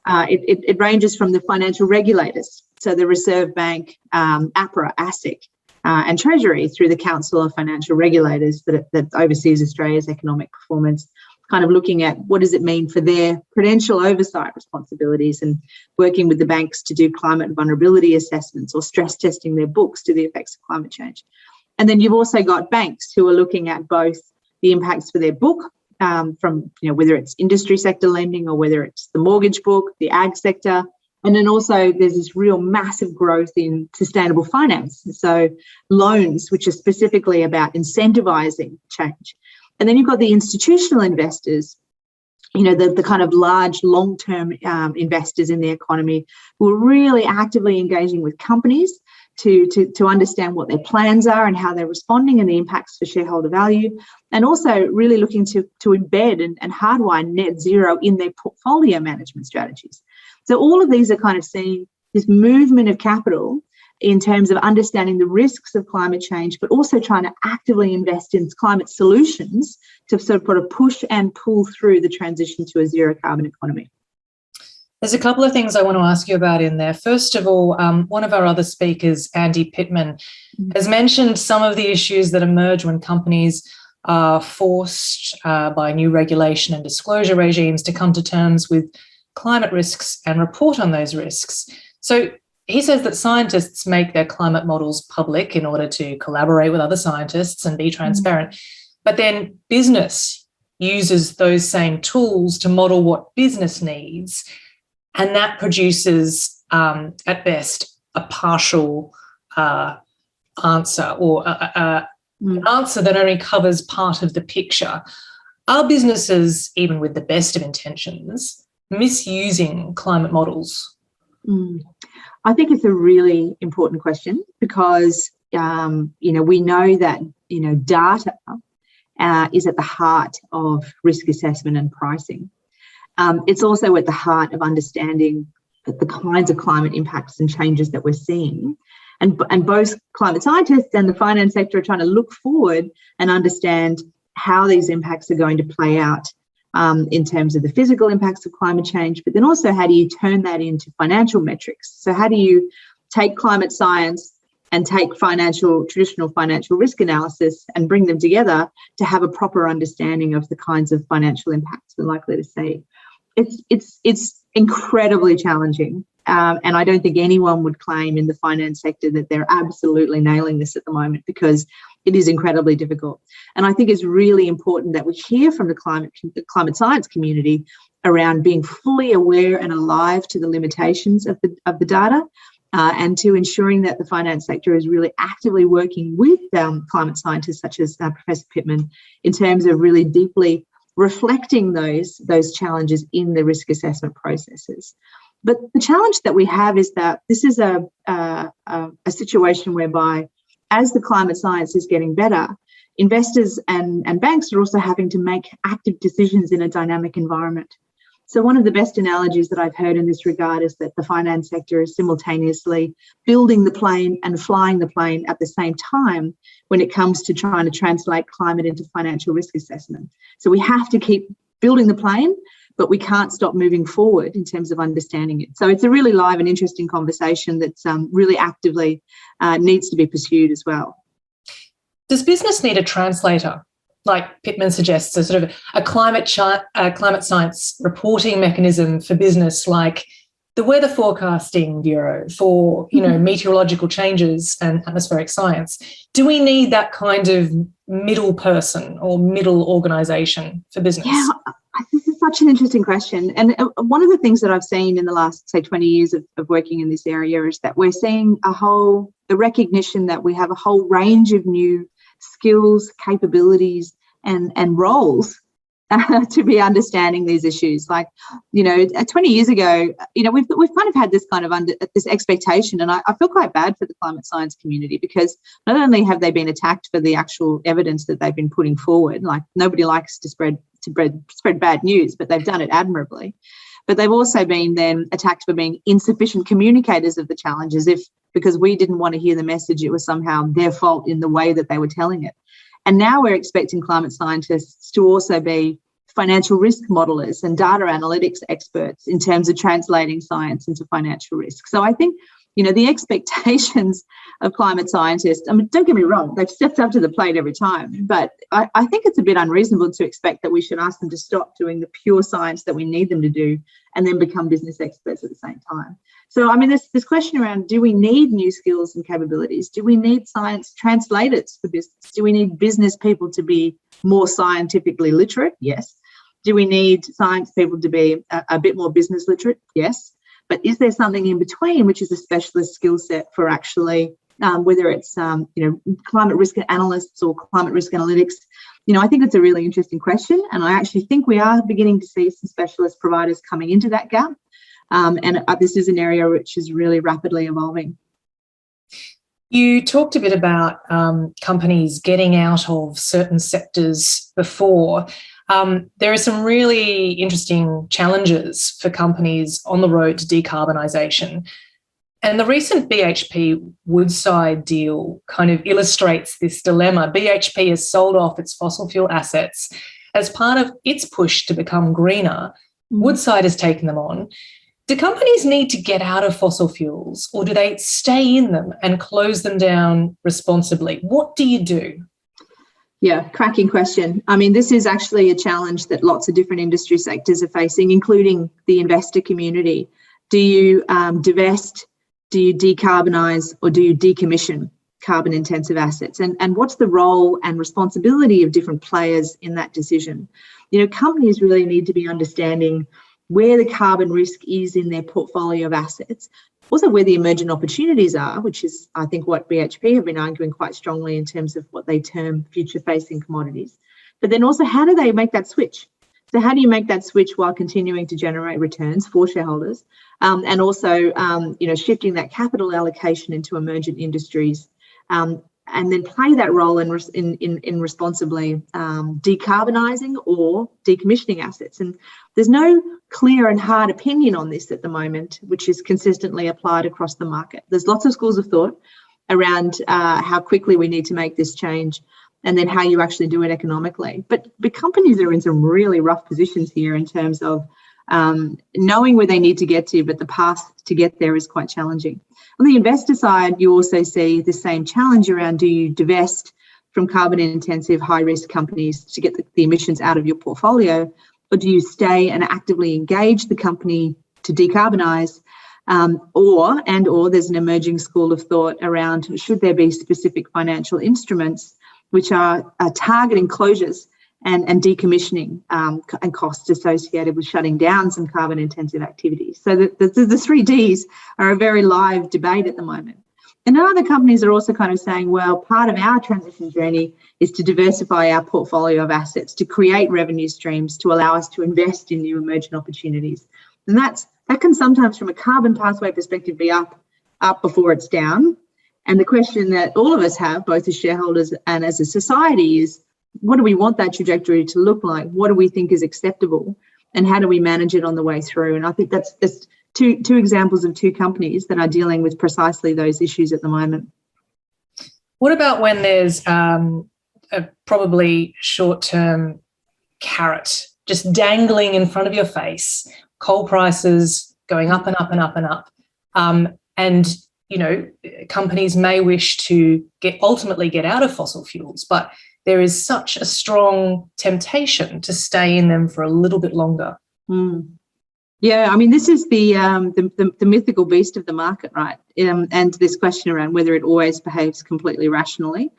It ranges from the financial regulators, so the Reserve Bank, APRA, ASIC, and Treasury, through the Council of Financial Regulators that oversees Australia's economic performance, kind of looking at what does it mean for their prudential oversight responsibilities and working with the banks to do climate vulnerability assessments or stress testing their books to the effects of climate change. And then you've also got banks who are looking at both the impacts for their book, from whether it's industry sector lending or whether it's the mortgage book, the ag sector. And then also there's this real massive growth in sustainable finance. So loans, which are specifically about incentivising change. And then you've got the institutional investors, the kind of large long-term investors in the economy who are really actively engaging with companies to understand what their plans are and how they're responding and the impacts for shareholder value, and also really looking to embed and hardwire net zero in their portfolio management strategies. So all of these are kind of seeing this movement of capital in terms of understanding the risks of climate change, but also trying to actively invest in climate solutions to sort of push and pull through the transition to a zero carbon economy. There's a couple of things I want to ask you about in there. First of all, one of our other speakers, Andy Pittman, has mentioned some of the issues that emerge when companies are forced by new regulation and disclosure regimes to come to terms with climate risks and report on those risks. So he says that scientists make their climate models public in order to collaborate with other scientists and be transparent. But then business uses those same tools to model what business needs. And that produces, at best, a partial answer, or an answer that only covers part of the picture. Are businesses, even with the best of intentions, misusing climate models? I think it's a really important question because, we know that, data is at the heart of risk assessment and pricing. It's also at the heart of understanding the kinds of climate impacts and changes that we're seeing. And both climate scientists and the finance sector are trying to look forward and understand how these impacts are going to play out in terms of the physical impacts of climate change, but then also how do you turn that into financial metrics? So how do you take climate science and take traditional financial risk analysis and bring them together to have a proper understanding of the kinds of financial impacts we're likely to see? It's incredibly challenging, and I don't think anyone would claim in the finance sector that they're absolutely nailing this at the moment, because it is incredibly difficult. And I think it's really important that we hear from the climate science community around being fully aware and alive to the limitations of the data, and to ensuring that the finance sector is really actively working with climate scientists such as Professor Pittman in terms of really deeply reflecting those challenges in the risk assessment processes. But the challenge that we have is that this is a situation whereby, as the climate science is getting better, investors and banks are also having to make active decisions in a dynamic environment. So one of the best analogies that I've heard in this regard is that the finance sector is simultaneously building the plane and flying the plane at the same time when it comes to trying to translate climate into financial risk assessment. So we have to keep building the plane, but we can't stop moving forward in terms of understanding it. So it's a really live and interesting conversation that's really actively needs to be pursued as well. Does business need a translator, like Pittman suggests, a sort of a climate science reporting mechanism for business, like the Weather Forecasting Bureau for, meteorological changes and atmospheric science? Do we need that kind of middle person or middle organisation for business? Yeah, this is such an interesting question. And one of the things that I've seen in the last, say, 20 years of working in this area is that we're seeing the recognition that we have a whole range of new skills, capabilities, and roles to be understanding these issues. Like, 20 years ago, we've kind of had this kind of this expectation, and I feel quite bad for the climate science community, because not only have they been attacked for the actual evidence that they've been putting forward, like nobody likes to spread bad news, but they've done it admirably. But they've also been then attacked for being insufficient communicators of the challenges, because we didn't want to hear the message, it was somehow their fault in the way that they were telling it. And now we're expecting climate scientists to also be financial risk modelers and data analytics experts in terms of translating science into financial risk. So I think, the expectations of climate scientists, I mean, don't get me wrong, they've stepped up to the plate every time, but I think it's a bit unreasonable to expect that we should ask them to stop doing the pure science that we need them to do and then become business experts at the same time. So, I mean, this question around, do we need new skills and capabilities? Do we need science translators for business? Do we need business people to be more scientifically literate? Yes. Do we need science people to be a bit more business literate? Yes. But is there something in between, which is a specialist skill set for actually, whether it's, climate risk analysts or climate risk analytics? I think it's a really interesting question. And I actually think we are beginning to see some specialist providers coming into that gap. And this is an area which is really rapidly evolving. You talked a bit about companies getting out of certain sectors before. There are some really interesting challenges for companies on the road to decarbonisation. And the recent BHP Woodside deal kind of illustrates this dilemma. BHP has sold off its fossil fuel assets as part of its push to become greener. Woodside has taken them on. Do companies need to get out of fossil fuels, or do they stay in them and close them down responsibly? What do you do? Yeah, cracking question. I mean, this is actually a challenge that lots of different industry sectors are facing, including the investor community. Do you divest, do you decarbonise, or do you decommission carbon-intensive assets? And what's the role and responsibility of different players in that decision? Companies really need to be understanding where the carbon risk is in their portfolio of assets, also where the emergent opportunities are, which is, I think, what BHP have been arguing quite strongly in terms of what they term future-facing commodities. But then also, how do they make that switch? So how do you make that switch while continuing to generate returns for shareholders, and also, shifting that capital allocation into emergent industries, and then play that role in responsibly decarbonising or decommissioning assets? And there's no clear and hard opinion on this at the moment, which is consistently applied across the market. There's lots of schools of thought around how quickly we need to make this change, and then how you actually do it economically. But companies are in some really rough positions here in terms of knowing where they need to get to, but the path to get there is quite challenging. On the investor side, you also see the same challenge around, do you divest from carbon-intensive, high-risk companies to get the emissions out of your portfolio, or do you stay and actively engage the company to decarbonise? Or there's an emerging school of thought around, should there be specific financial instruments which are targeting closures and decommissioning and costs associated with shutting down some carbon-intensive activities? So the 3 Ds are a very live debate at the moment. And other companies are also kind of saying, well, part of our transition journey is to diversify our portfolio of assets, to create revenue streams, to allow us to invest in new emergent opportunities. And that can sometimes, from a carbon pathway perspective, be up before it's down. And the question that all of us have, both as shareholders and as a society, is, what do we want that trajectory to look like? What do we think is acceptable? And how do we manage it on the way through? And I think that's two examples of two companies that are dealing with precisely those issues at the moment. What about when there's a probably short-term carrot just dangling in front of your face, coal prices going up and up and up and up, and companies may wish to ultimately get out of fossil fuels, but there is such a strong temptation to stay in them for a little bit longer. Yeah, I mean, this is the mythical beast of the market, right? And this question around whether it always behaves completely rationally.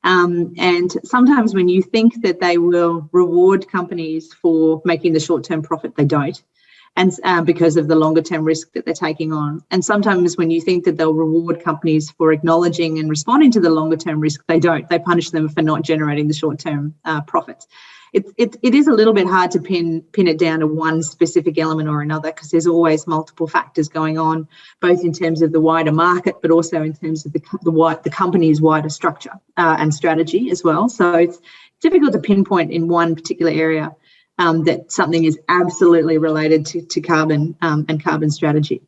And sometimes when you think that they will reward companies for making the short-term profit, they don't, and because of the longer-term risk that they're taking on. And sometimes when you think that they'll reward companies for acknowledging and responding to the longer-term risk, they don't. They punish them for not generating the short-term profits. It is a little bit hard to pin it down to one specific element or another, because there's always multiple factors going on, both in terms of the wider market, but also in terms of the company's wider structure and strategy as well. So it's difficult to pinpoint in one particular area that something is absolutely related to carbon and carbon strategy.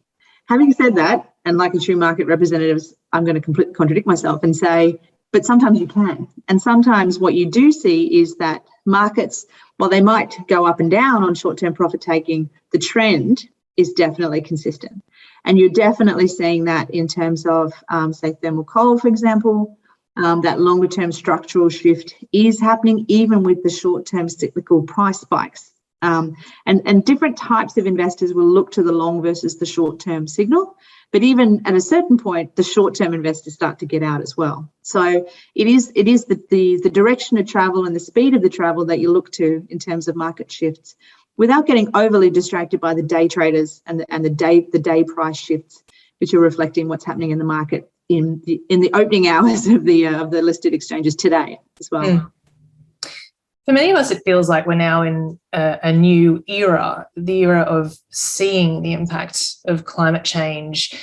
Having said that, and like a true market representative, I'm going to completely contradict myself and say, but sometimes you can. And sometimes what you do see is that markets, while they might go up and down on short-term profit taking, the trend is definitely consistent. And you're definitely seeing that in terms of, say, thermal coal, for example. That longer-term structural shift is happening even with the short-term cyclical price spikes. And different types of investors will look to the long versus the short-term signal. But even at a certain point, the short-term investors start to get out as well. So it is the direction of travel and the speed of the travel that you look to in terms of market shifts, without getting overly distracted by the day traders and the day price shifts, which are reflecting what's happening in the market in the opening hours of the listed exchanges today as well. Mm. For many of us, it feels like we're now in a new era, the era of seeing the impact of climate change.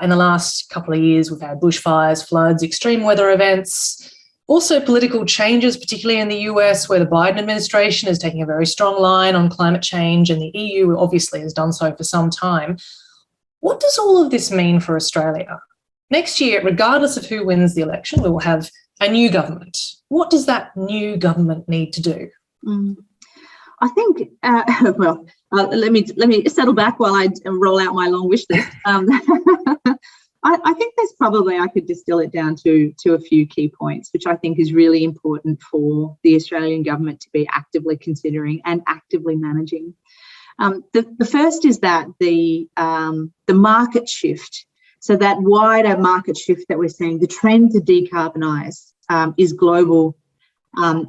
In the last couple of years, we've had bushfires, floods, extreme weather events, also political changes, particularly in the US, where the Biden administration is taking a very strong line on climate change, and the EU obviously has done so for some time. What does all of this mean for Australia? Next year, regardless of who wins the election, we will have a new government. What does that new government need to do? I think, let me settle back while I roll out my long wish list. I think there's probably, I could distill it down to a few key points, which I think is really important for the Australian government to be actively considering and actively managing. The first is that the market shift, so that wider market shift that we're seeing, the trend to decarbonise is global,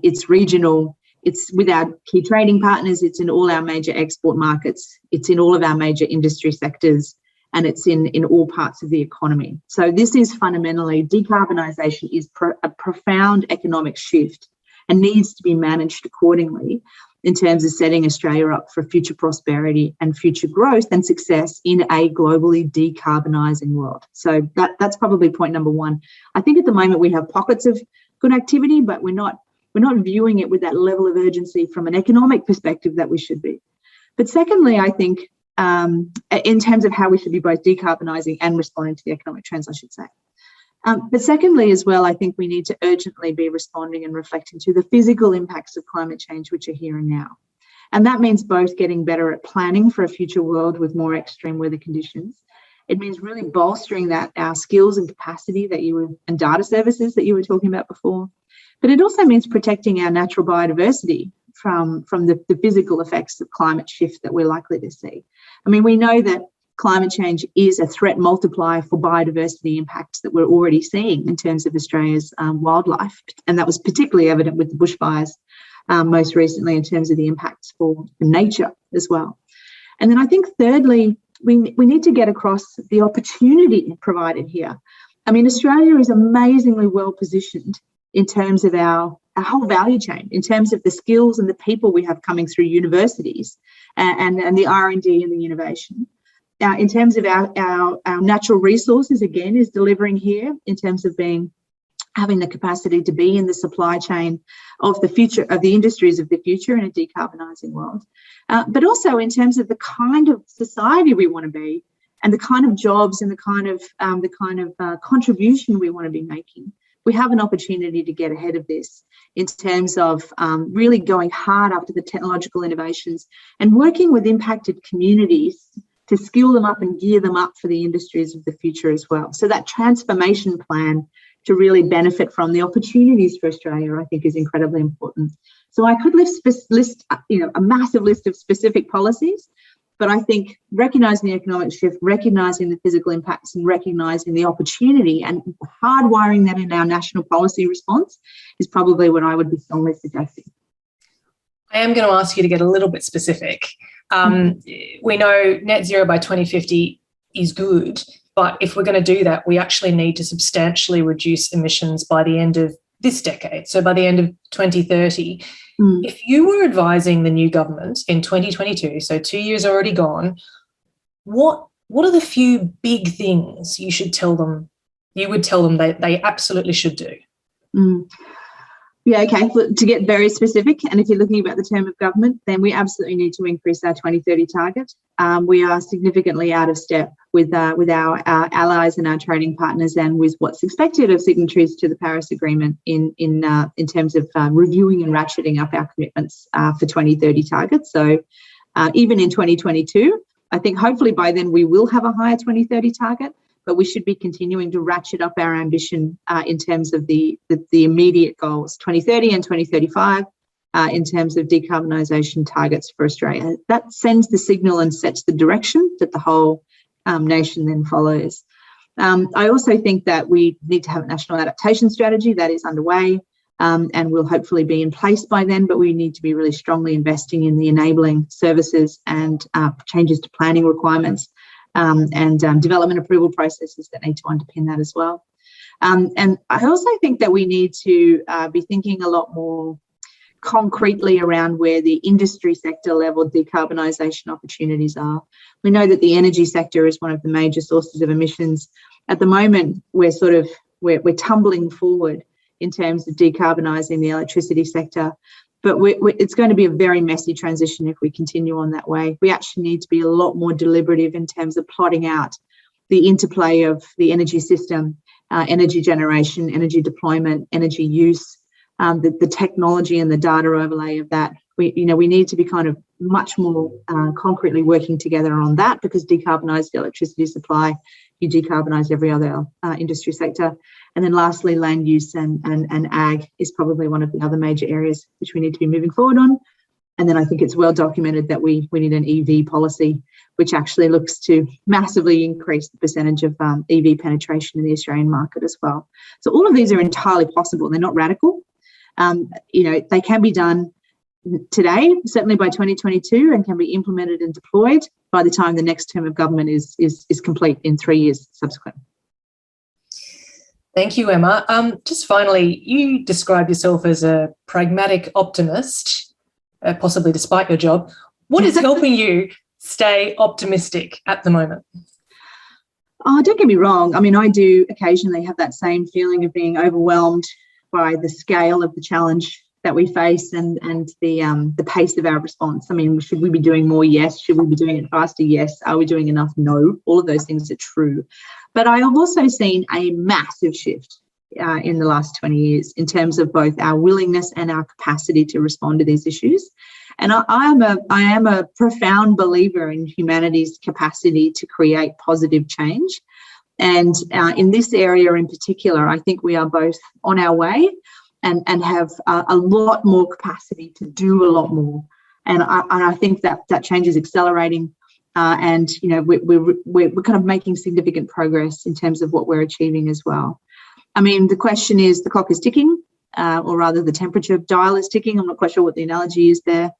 it's regional, it's with our key trading partners, it's in all our major export markets, it's in all of our major industry sectors, and it's in all parts of the economy. So this is fundamentally, decarbonisation is a profound economic shift and needs to be managed accordingly in terms of setting Australia up for future prosperity and future growth and success in a globally decarbonising world. So that's probably point number one. I think at the moment we have pockets of good activity, but we're not viewing it with that level of urgency from an economic perspective that we should be. But secondly, I think in terms of how we should be both decarbonising and responding to the economic trends, I should say. But secondly, as well, I think we need to urgently be responding and reflecting to the physical impacts of climate change, which are here and now. And that means both getting better at planning for a future world with more extreme weather conditions. It means really bolstering our skills and capacity and data services that you were talking about before. But it also means protecting our natural biodiversity from the physical effects of climate shift that we're likely to see. I mean, we know that climate change is a threat multiplier for biodiversity impacts that we're already seeing in terms of Australia's wildlife. And that was particularly evident with the bushfires most recently in terms of the impacts for nature as well. And then I think thirdly, we need to get across the opportunity provided here. I mean, Australia is amazingly well positioned in terms of our whole value chain, in terms of the skills and the people we have coming through universities and the R&D and the innovation. In terms of our natural resources, again, is delivering here in terms of having the capacity to be in the supply chain of the future, of the industries of the future in a decarbonising world. But also in terms of the kind of society we want to be and the kind of jobs and the kind of contribution we want to be making. We have an opportunity to get ahead of this in terms of really going hard after the technological innovations and working with impacted communities to skill them up and gear them up for the industries of the future as well. So that transformation plan to really benefit from the opportunities for Australia, I think, is incredibly important. So I could list a massive list of specific policies, but I think recognising the economic shift, recognising the physical impacts and recognising the opportunity and hardwiring that in our national policy response is probably what I would be strongly suggesting. I am going to ask you to get a little bit specific. We know net zero by 2050 is good, but if we're going to do that, we actually need to substantially reduce emissions by the end of this decade, so by the end of 2030. If you were advising the new government in 2022, so 2 years already gone, what are the few big things you would tell them that they absolutely should do? Yeah, okay. Look, to get very specific, and if you're looking about the term of government, then we absolutely need to increase our 2030 target. We are significantly out of step with our allies and our trading partners, and with what's expected of signatories to the Paris Agreement in terms of reviewing and ratcheting up our commitments for 2030 targets. So even in 2022, I think hopefully by then we will have a higher 2030 target. But we should be continuing to ratchet up our ambition in terms of the immediate goals, 2030 and 2035, in terms of decarbonisation targets for Australia. That sends the signal and sets the direction that the whole nation then follows. I also think that we need to have a national adaptation strategy that is underway and will hopefully be in place by then, but we need to be really strongly investing in the enabling services and changes to planning requirements and development approval processes that need to underpin that as well. And I also think that we need to be thinking a lot more concretely around where the industry sector level decarbonisation opportunities are. We know that the energy sector is one of the major sources of emissions. At the moment, we're tumbling forward in terms of decarbonising the electricity sector. But it's going to be a very messy transition if we continue on that way. We actually need to be a lot more deliberative in terms of plotting out the interplay of the energy system, energy generation, energy deployment, energy use, the technology and the data overlay of that. We need to be kind of much more concretely working together on that, because decarbonise the electricity supply, you decarbonise every other industry sector. And then lastly, land use and ag is probably one of the other major areas which we need to be moving forward on. And then I think it's well documented that we need an EV policy, which actually looks to massively increase the percentage of EV penetration in the Australian market as well. So all of these are entirely possible. They're not radical. They can be done today, certainly by 2022, and can be implemented and deployed by the time the next term of government is complete in 3 years subsequent. Thank you, Emma. Just finally, you describe yourself as a pragmatic optimist, possibly despite your job. What is helping you stay optimistic at the moment? Oh, don't get me wrong. I mean, I do occasionally have that same feeling of being overwhelmed by the scale of the challenge that we face and the pace of our response. I mean, should we be doing more? Yes. Should we be doing it faster? Yes. Are we doing enough? No. All of those things are true. But I have also seen a massive shift in the last 20 years in terms of both our willingness and our capacity to respond to these issues. And I am a profound believer in humanity's capacity to create positive change. And in this area in particular, I think we are both on our way and have a lot more capacity to do a lot more. And I think that change is accelerating. And we're kind of making significant progress in terms of what we're achieving as well. I mean, the question is, the clock is ticking, or rather the temperature dial is ticking. I'm not quite sure what the analogy is there.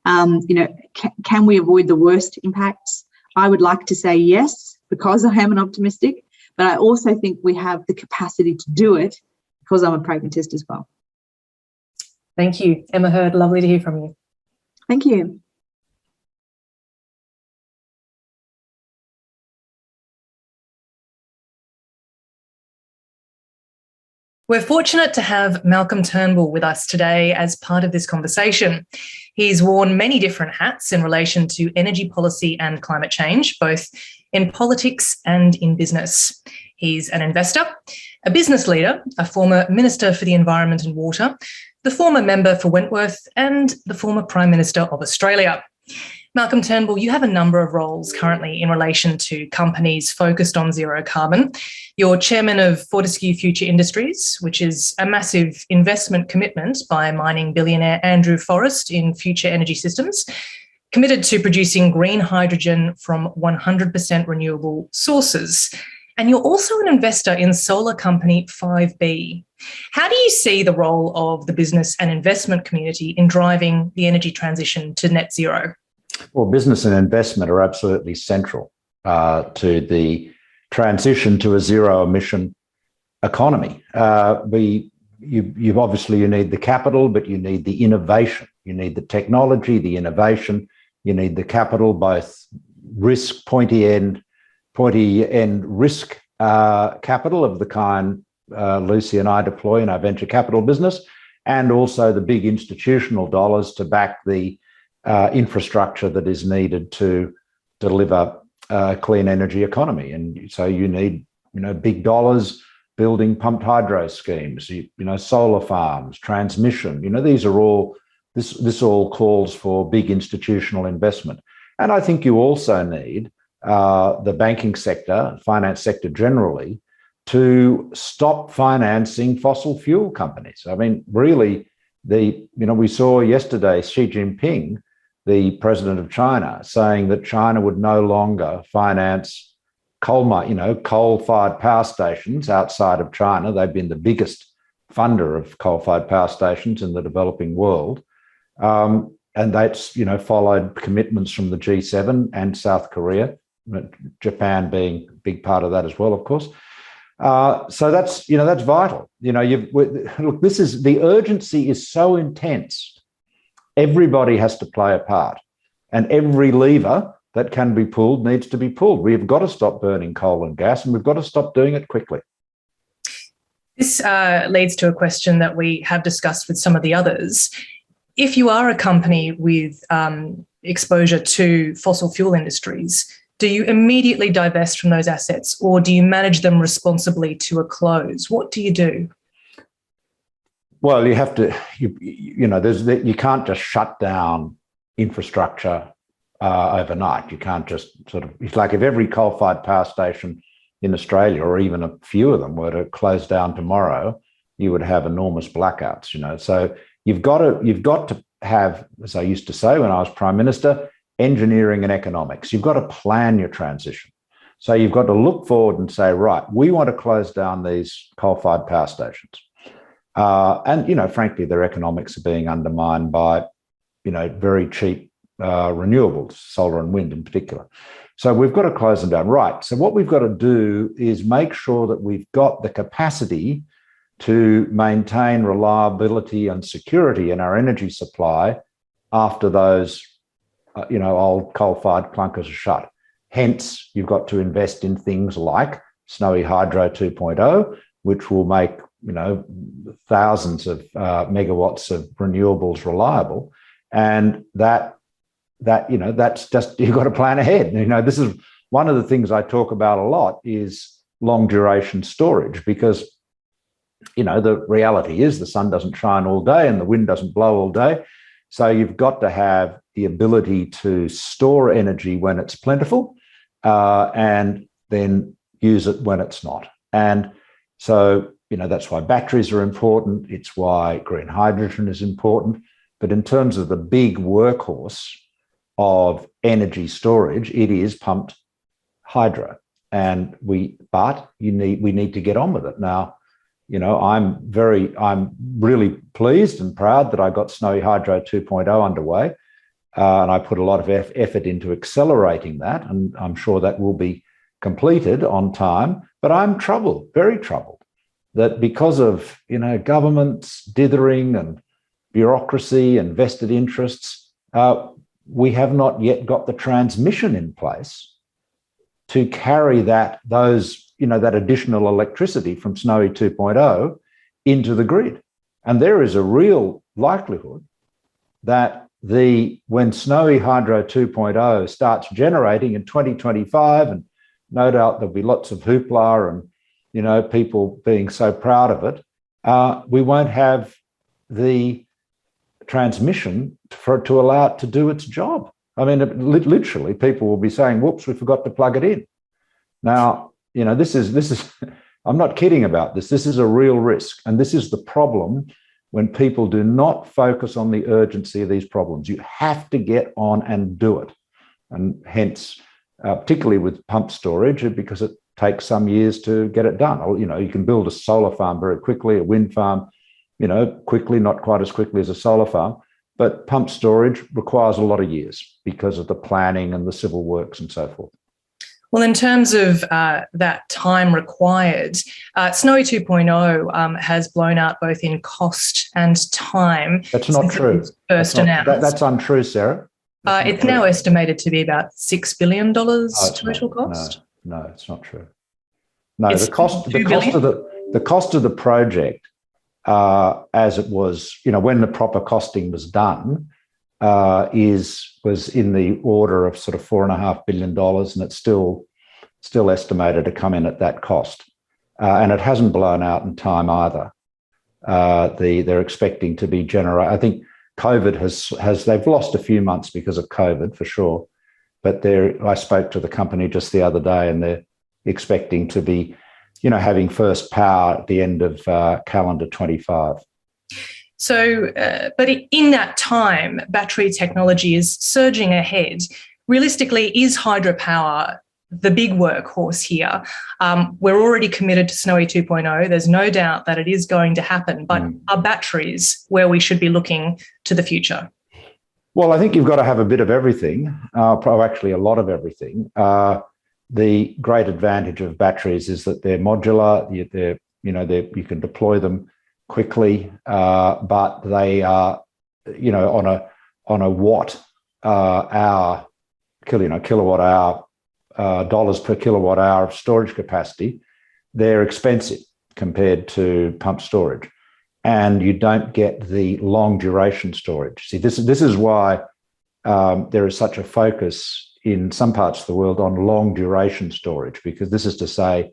Can we avoid the worst impacts? I would like to say yes, because I am an optimistic, but I also think we have the capacity to do it because I'm a pragmatist as well. Thank you, Emma Hurd. Lovely to hear from you. Thank you. We're fortunate to have Malcolm Turnbull with us today as part of this conversation. He's worn many different hats in relation to energy policy and climate change, both in politics and in business. He's an investor, a business leader, a former Minister for the Environment and Water, the former member for Wentworth, and the former Prime Minister of Australia. Malcolm Turnbull, you have a number of roles currently in relation to companies focused on zero carbon. You're chairman of Fortescue Future Industries, which is a massive investment commitment by mining billionaire Andrew Forrest in future energy systems, committed to producing green hydrogen from 100% renewable sources. And you're also an investor in solar company 5B. How do you see the role of the business and investment community in driving the energy transition to net zero? Well, business and investment are absolutely central to the transition to a zero-emission economy. You need the capital, but you need the innovation. You need the technology, the innovation. You need the capital, both risk, pointy end risk capital of the kind Lucy and I deploy in our venture capital business, and also the big institutional dollars to back the infrastructure that is needed to deliver a clean energy economy. And so you need, big dollars building pumped hydro schemes, solar farms, transmission. These are all, this all calls for big institutional investment. And I think you also need the banking sector, finance sector generally, to stop financing fossil fuel companies. I mean, really, we saw yesterday Xi Jinping, the president of China, saying that China would no longer finance coal-fired power stations outside of China. They've been the biggest funder of coal-fired power stations in the developing world. And that's, followed commitments from the G7 and South Korea, Japan being a big part of that as well, of course. So that's vital. Look, the urgency is so intense. Everybody has to play a part, and every lever that can be pulled needs to be pulled. We've got to stop burning coal and gas, and we've got to stop doing it quickly. This leads to a question that we have discussed with some of the others. If you are a company with exposure to fossil fuel industries, do you immediately divest from those assets, or do you manage them responsibly to a close? What do you do? Well, you have to, you can't just shut down infrastructure overnight. You can't just it's like if every coal-fired power station in Australia, or even a few of them, were to close down tomorrow, you would have enormous blackouts, So you've got to have, as I used to say when I was Prime Minister, engineering and economics. You've got to plan your transition. So you've got to look forward and say, right, we want to close down these coal-fired power stations. And, frankly, their economics are being undermined by, very cheap renewables, solar and wind in particular. So we've got to close them down. Right. So what we've got to do is make sure that we've got the capacity to maintain reliability and security in our energy supply after those, old coal-fired clunkers are shut. Hence, you've got to invest in things like Snowy Hydro 2.0, which will make, thousands of megawatts of renewables reliable. And that's just, you've got to plan ahead. This is one of the things I talk about a lot is long duration storage, because, the reality is the sun doesn't shine all day and the wind doesn't blow all day. So you've got to have the ability to store energy when it's plentiful and then use it when it's not. And so, that's why batteries are important. It's why green hydrogen is important. But in terms of the big workhorse of energy storage, it is pumped hydro. And we need to get on with it. Now, I'm really pleased and proud that I got Snowy Hydro 2.0 underway. And I put a lot of effort into accelerating that. And I'm sure that will be completed on time. But I'm troubled, very troubled, that because of, government's dithering and bureaucracy and vested interests, we have not yet got the transmission in place to carry that additional electricity from Snowy 2.0 into the grid. And there is a real likelihood that when Snowy Hydro 2.0 starts generating in 2025, and no doubt there'll be lots of hoopla and, people being so proud of it, we won't have the transmission to allow it to do its job. I mean, literally, people will be saying, whoops, we forgot to plug it in. Now, this is, I'm not kidding about this. This is a real risk. And this is the problem when people do not focus on the urgency of these problems. You have to get on and do it. And hence, particularly with pump storage, because it takes some years to get it done. Or, you can build a solar farm very quickly, a wind farm, quickly, not quite as quickly as a solar farm. But pump storage requires a lot of years because of the planning and the civil works and so forth. Well, in terms of that time required, Snowy 2.0 has blown out both in cost and time. That's not true. First announced. That's untrue, Sarah. It's now estimated to be about $6 billion total cost. No, it's not true. No, the cost of the project as it was, when the proper costing was done, was in the order of sort of $4.5 billion, and it's still estimated to come in at that cost. And it hasn't blown out in time either. They're expecting to be I think COVID has they've lost a few months because of COVID for sure, but I spoke to the company just the other day, and they're expecting to be, having first power at the end of calendar 25. So, but in that time, battery technology is surging ahead. Realistically, is hydropower the big workhorse here? We're already committed to Snowy 2.0. There's no doubt that it is going to happen, but are batteries where we should be looking to the future? Well, I think you've got to have a bit of everything, actually a lot of everything. The great advantage of batteries is that they're modular. You can deploy them quickly, but they are, on a watt hour, kilowatt hour, dollars per kilowatt hour of storage capacity, they're expensive compared to pump storage, and you don't get the long duration storage. See, this is why there is such a focus in some parts of the world on long duration storage, because this is to say,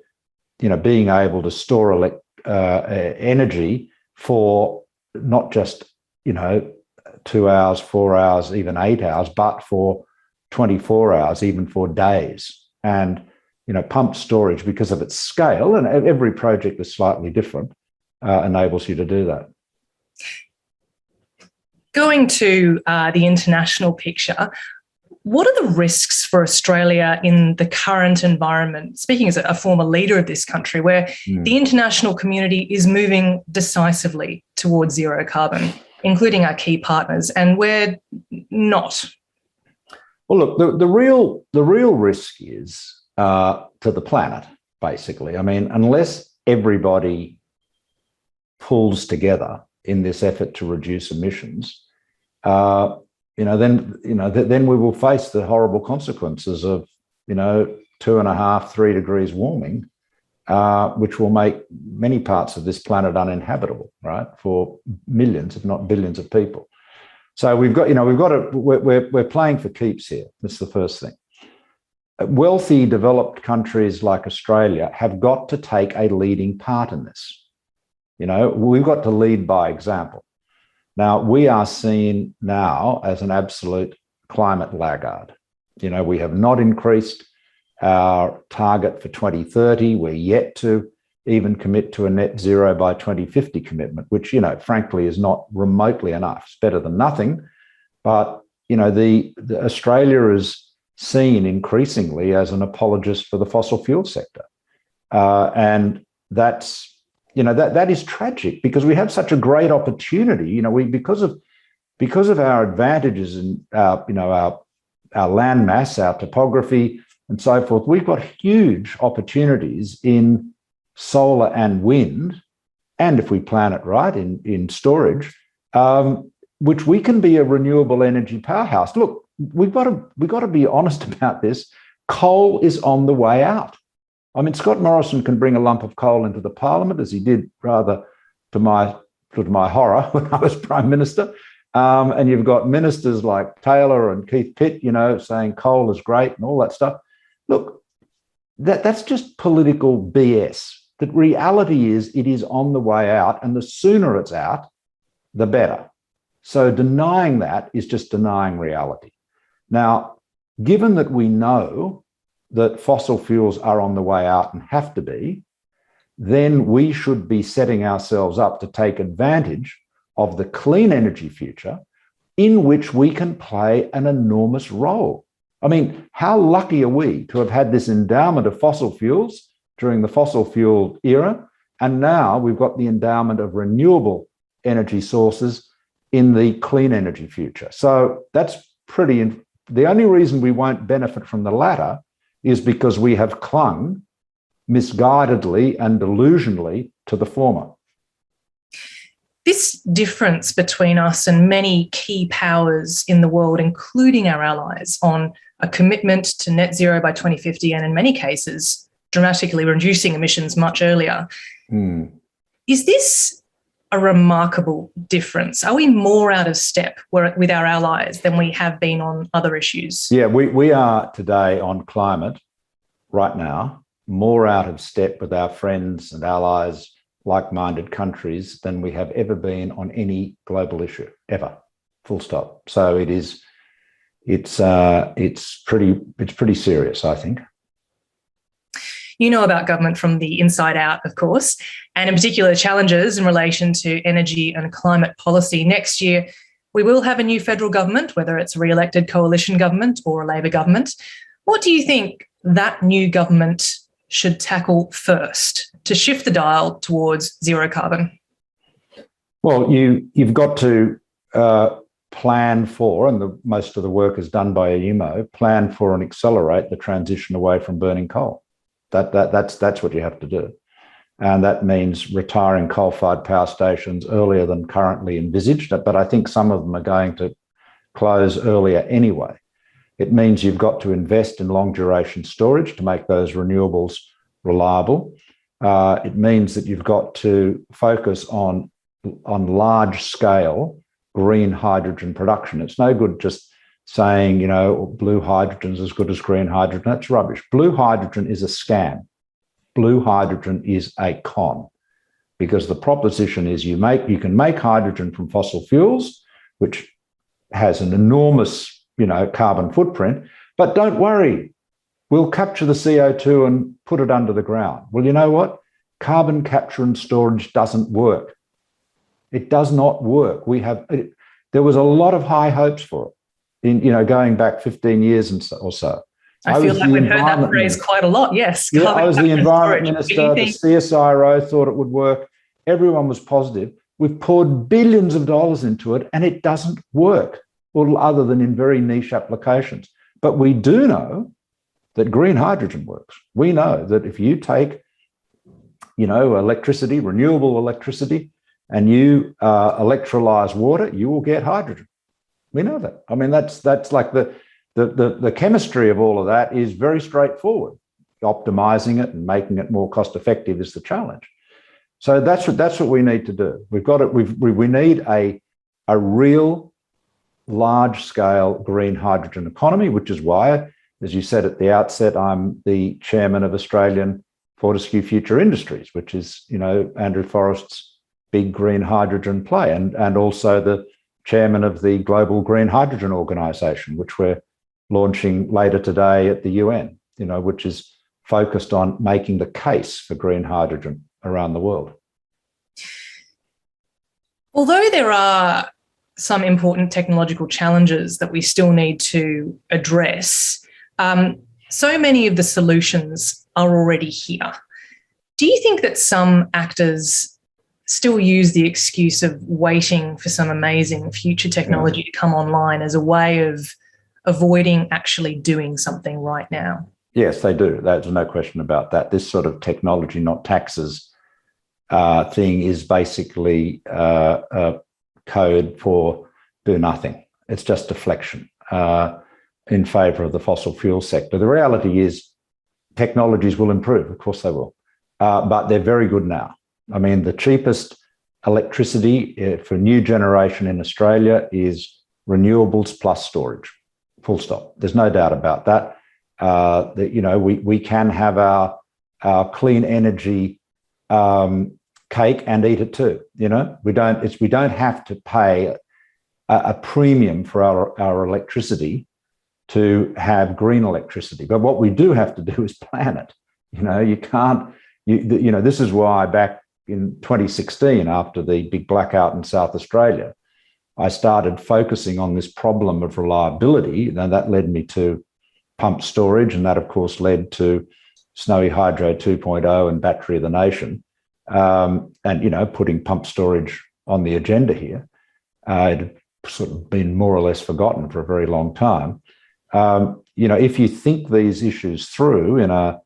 being able to store energy for not just 2 hours, 4 hours, even 8 hours, but for 24 hours, even for days. And pumped storage, because of its scale, and every project is slightly different, enables you to do that. Going to the international picture, what are the risks for Australia in the current environment, speaking as a former leader of this country, where the international community is moving decisively towards zero carbon, including our key partners, and we're not? Well, look, the real risk is to the planet, basically. I mean, unless everybody pulls together in this effort to reduce emissions, then we will face the horrible consequences of 2.5, 3 degrees warming, which will make many parts of this planet uninhabitable, right, for millions, if not billions, of people. So we're playing for keeps here. That's the first thing. Wealthy, developed countries like Australia have got to take a leading part in this. We've got to lead by example. Now, we are seen now as an absolute climate laggard. We have not increased our target for 2030. We're yet to even commit to a net zero by 2050 commitment, which, frankly, is not remotely enough. It's better than nothing. But, the Australia is seen increasingly as an apologist for the fossil fuel sector. And that's, that is tragic, because we have such a great opportunity, because of our advantages in our land mass, our topography and so forth, we've got huge opportunities in solar and wind, and if we plan it right, in storage, which we can be a renewable energy powerhouse. Look, we've got to be honest about this. Coal is on the way out. I mean, Scott Morrison can bring a lump of coal into the Parliament, as he did, rather to my horror, when I was Prime Minister. And you've got ministers like Taylor and Keith Pitt, saying coal is great and all that stuff. Look, that's just political BS. The reality is it is on the way out, and the sooner it's out, the better. So denying that is just denying reality. Now, given that we know that fossil fuels are on the way out and have to be, then we should be setting ourselves up to take advantage of the clean energy future, in which we can play an enormous role. I mean, how lucky are we to have had this endowment of fossil fuels during the fossil fuel era, and now we've got the endowment of renewable energy sources in the clean energy future. So that's the only reason we won't benefit from the latter is because we have clung misguidedly and delusionally to the former. This difference between us and many key powers in the world, including our allies, on a commitment to net zero by 2050, and in many cases, dramatically reducing emissions much earlier. Is this a remarkable difference? Are we more out of step with our allies than we have been on other issues? Yeah, we are today on climate right now more out of step with our friends and allies, like-minded countries, than we have ever been on any global issue ever. Full stop. So it's pretty serious, I think. You know about government from the inside out, of course, and in particular challenges in relation to energy and climate policy. Next year, we will have a new federal government, whether it's a re-elected coalition government or a Labor government. What do you think that new government should tackle first to shift the dial towards zero carbon? Well, you've got to plan for, and most of the work is done by AEMO, plan for and accelerate the transition away from burning coal. That's what you have to do. And that means retiring coal-fired power stations earlier than currently envisaged, but I think some of them are going to close earlier anyway. It means you've got to invest in long-duration storage to make those renewables reliable. It means that you've got to focus on large-scale green hydrogen production. It's no good just saying, blue hydrogen is as good as green hydrogen. That's rubbish. Blue hydrogen is a scam. Blue hydrogen is a con, because the proposition is you can make hydrogen from fossil fuels, which has an enormous, carbon footprint, but don't worry, we'll capture the CO2 and put it under the ground. Well, you know what? Carbon capture and storage doesn't work. It does not work. There was a lot of high hopes for it, going back 15 years or so. I feel like we've heard that phrase quite a lot, yes. Yeah, I was the environment minister. The CSIRO thought it would work. Everyone was positive. We've poured billions of dollars into it and it doesn't work, well, other than in very niche applications. But we do know that green hydrogen works. We know that if you take, electricity, renewable electricity, and you electrolyse water, you will get hydrogen. We know that. I mean, that's like the chemistry of all of that is very straightforward. Optimizing it and making it more cost effective is the challenge. So that's what we need to do. We need a real large scale green hydrogen economy, which is why, as you said at the outset, I'm the chairman of Australian Fortescue Future Industries, which is, Andrew Forrest's big green hydrogen play, and also the chairman of the Global Green Hydrogen Organisation, which we're launching later today at the UN, which is focused on making the case for green hydrogen around the world. Although there are some important technological challenges that we still need to address, so many of the solutions are already here. Do you think that some actors still use the excuse of waiting for some amazing future technology to come online as a way of avoiding actually doing something right now? Yes, they do. There's no question about that. This sort of technology, not taxes thing is basically a code for do nothing. It's just deflection in favour of the fossil fuel sector. The reality is technologies will improve. Of course they will. But they're very good now. I mean, the cheapest electricity for new generation in Australia is renewables plus storage. Full stop. There's no doubt about that. We can have our clean energy cake and eat it too. We don't have to pay a premium for our electricity to have green electricity. But what we do have to do is plan it. You can't. This is why back in 2016, after the big blackout in South Australia, I started focusing on this problem of reliability. And that led me to pump storage. And that, of course, led to Snowy Hydro 2.0 and Battery of the Nation. And, putting pump storage on the agenda here. It had sort of been more or less forgotten for a very long time. If you think these issues through in a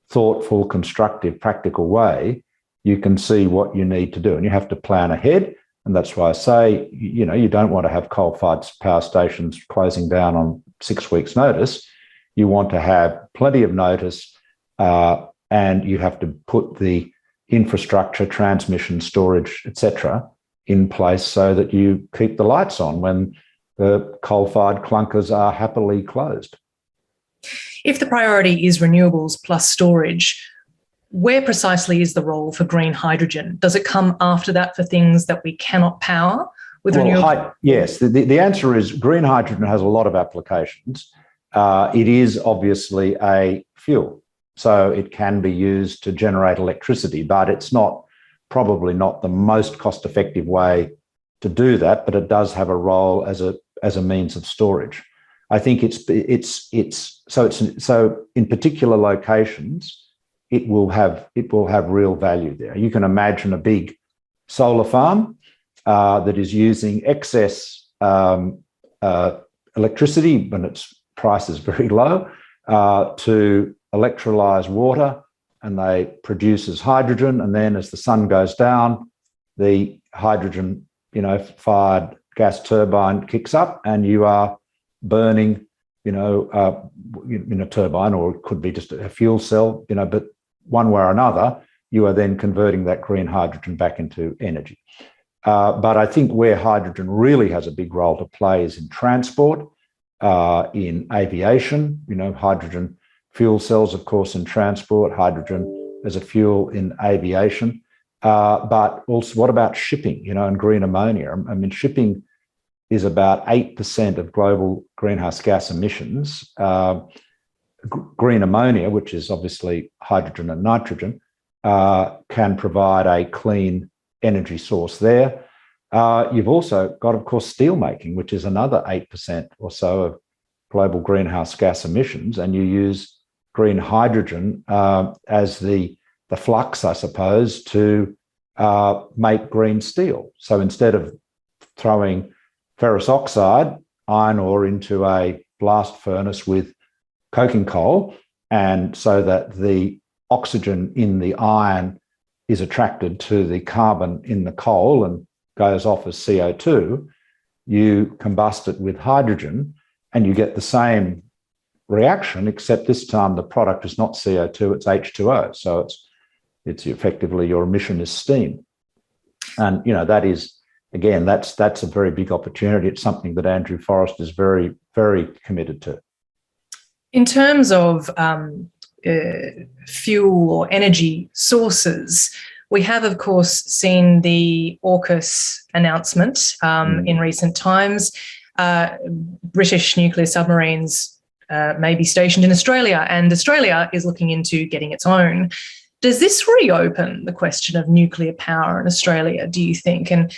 thoughtful, constructive, practical way, you can see what you need to do. And you have to plan ahead. And that's why I say, you don't want to have coal-fired power stations closing down on 6 weeks' notice. You want to have plenty of notice, and you have to put the infrastructure, transmission, storage, etc., in place so that you keep the lights on when the coal-fired clunkers are happily closed. If the priority is renewables plus storage, where precisely is the role for green hydrogen? Does it come after that for things that we cannot power with renewables? Yes, the answer is green hydrogen has a lot of applications. It is obviously a fuel, so it can be used to generate electricity, but it's probably not the most cost-effective way to do that, but it does have a role as a means of storage. I think so in particular locations, it will have real value there. You can imagine a big solar farm that is using excess electricity when its price is very low to electrolyse water, and they produces hydrogen, and then as the sun goes down, the hydrogen fired gas turbine kicks up, and you are burning in a turbine, or it could be just a fuel cell, but one way or another, you are then converting that green hydrogen back into energy. But I think where hydrogen really has a big role to play is in transport, in aviation, hydrogen fuel cells, of course, in transport, hydrogen as a fuel in aviation. But also, what about shipping, and green ammonia? I mean, shipping is about 8% of global greenhouse gas emissions. Green ammonia, which is obviously hydrogen and nitrogen, can provide a clean energy source there. You've also got, of course, steel making, which is another 8% or so of global greenhouse gas emissions, and you use green hydrogen as the flux, I suppose, to make green steel. So instead of throwing ferrous oxide, iron ore, into a blast furnace with coking coal, and so that the oxygen in the iron is attracted to the carbon in the coal and goes off as CO2, you combust it with hydrogen and you get the same reaction, except this time the product is not CO2, it's H2O. So it's effectively your emission is steam. And, that is, again, that's a very big opportunity. It's something that Andrew Forrest is very, very committed to. In terms of fuel or energy sources, we have, of course, seen the AUKUS announcement in recent times. British nuclear submarines may be stationed in Australia, and Australia is looking into getting its own. Does this reopen the question of nuclear power in Australia, do you think? And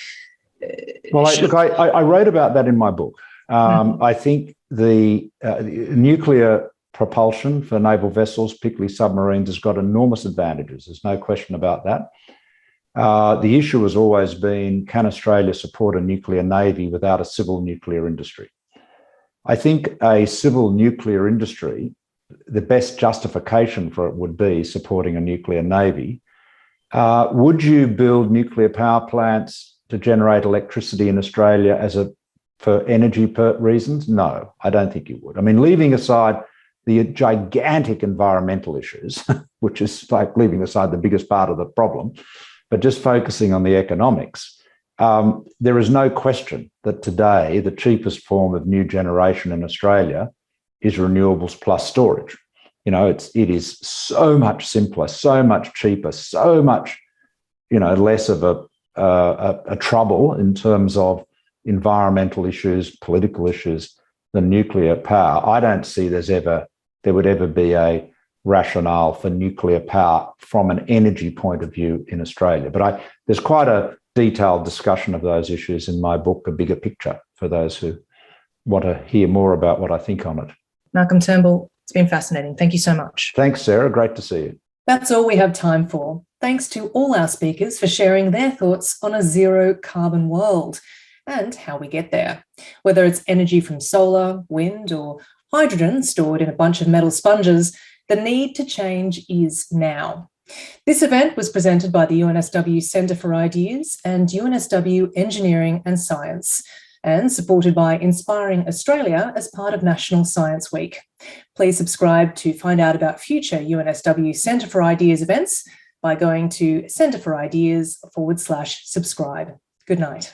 I wrote about that in my book. I think the nuclear propulsion for naval vessels, particularly submarines, has got enormous advantages. There's no question about that. The issue has always been, can Australia support a nuclear navy without a civil nuclear industry? I think a civil nuclear industry, the best justification for it would be supporting a nuclear navy. Would you build nuclear power plants to generate electricity in Australia for energy reasons? No, I don't think you would. I mean, leaving aside the gigantic environmental issues, which is like leaving aside the biggest part of the problem, but just focusing on the economics, there is no question that today the cheapest form of new generation in Australia is renewables plus storage. It is so much simpler, so much cheaper, so much, less of a trouble in terms of environmental issues, political issues than nuclear power. I don't see there would ever be a rationale for nuclear power from an energy point of view in Australia. But there's quite a detailed discussion of those issues in my book, A Bigger Picture, for those who want to hear more about what I think on it. Malcolm Turnbull, it's been fascinating. Thank you so much. Thanks, Sarah. Great to see you. That's all we have time for. Thanks to all our speakers for sharing their thoughts on a zero carbon world and how we get there. Whether it's energy from solar, wind, or hydrogen stored in a bunch of metal sponges, the need to change is now. This event was presented by the UNSW Centre for Ideas and UNSW Engineering and Science, and supported by Inspiring Australia as part of National Science Week. Please subscribe to find out about future UNSW Centre for Ideas events by going to Centre for Ideas /subscribe. Good night.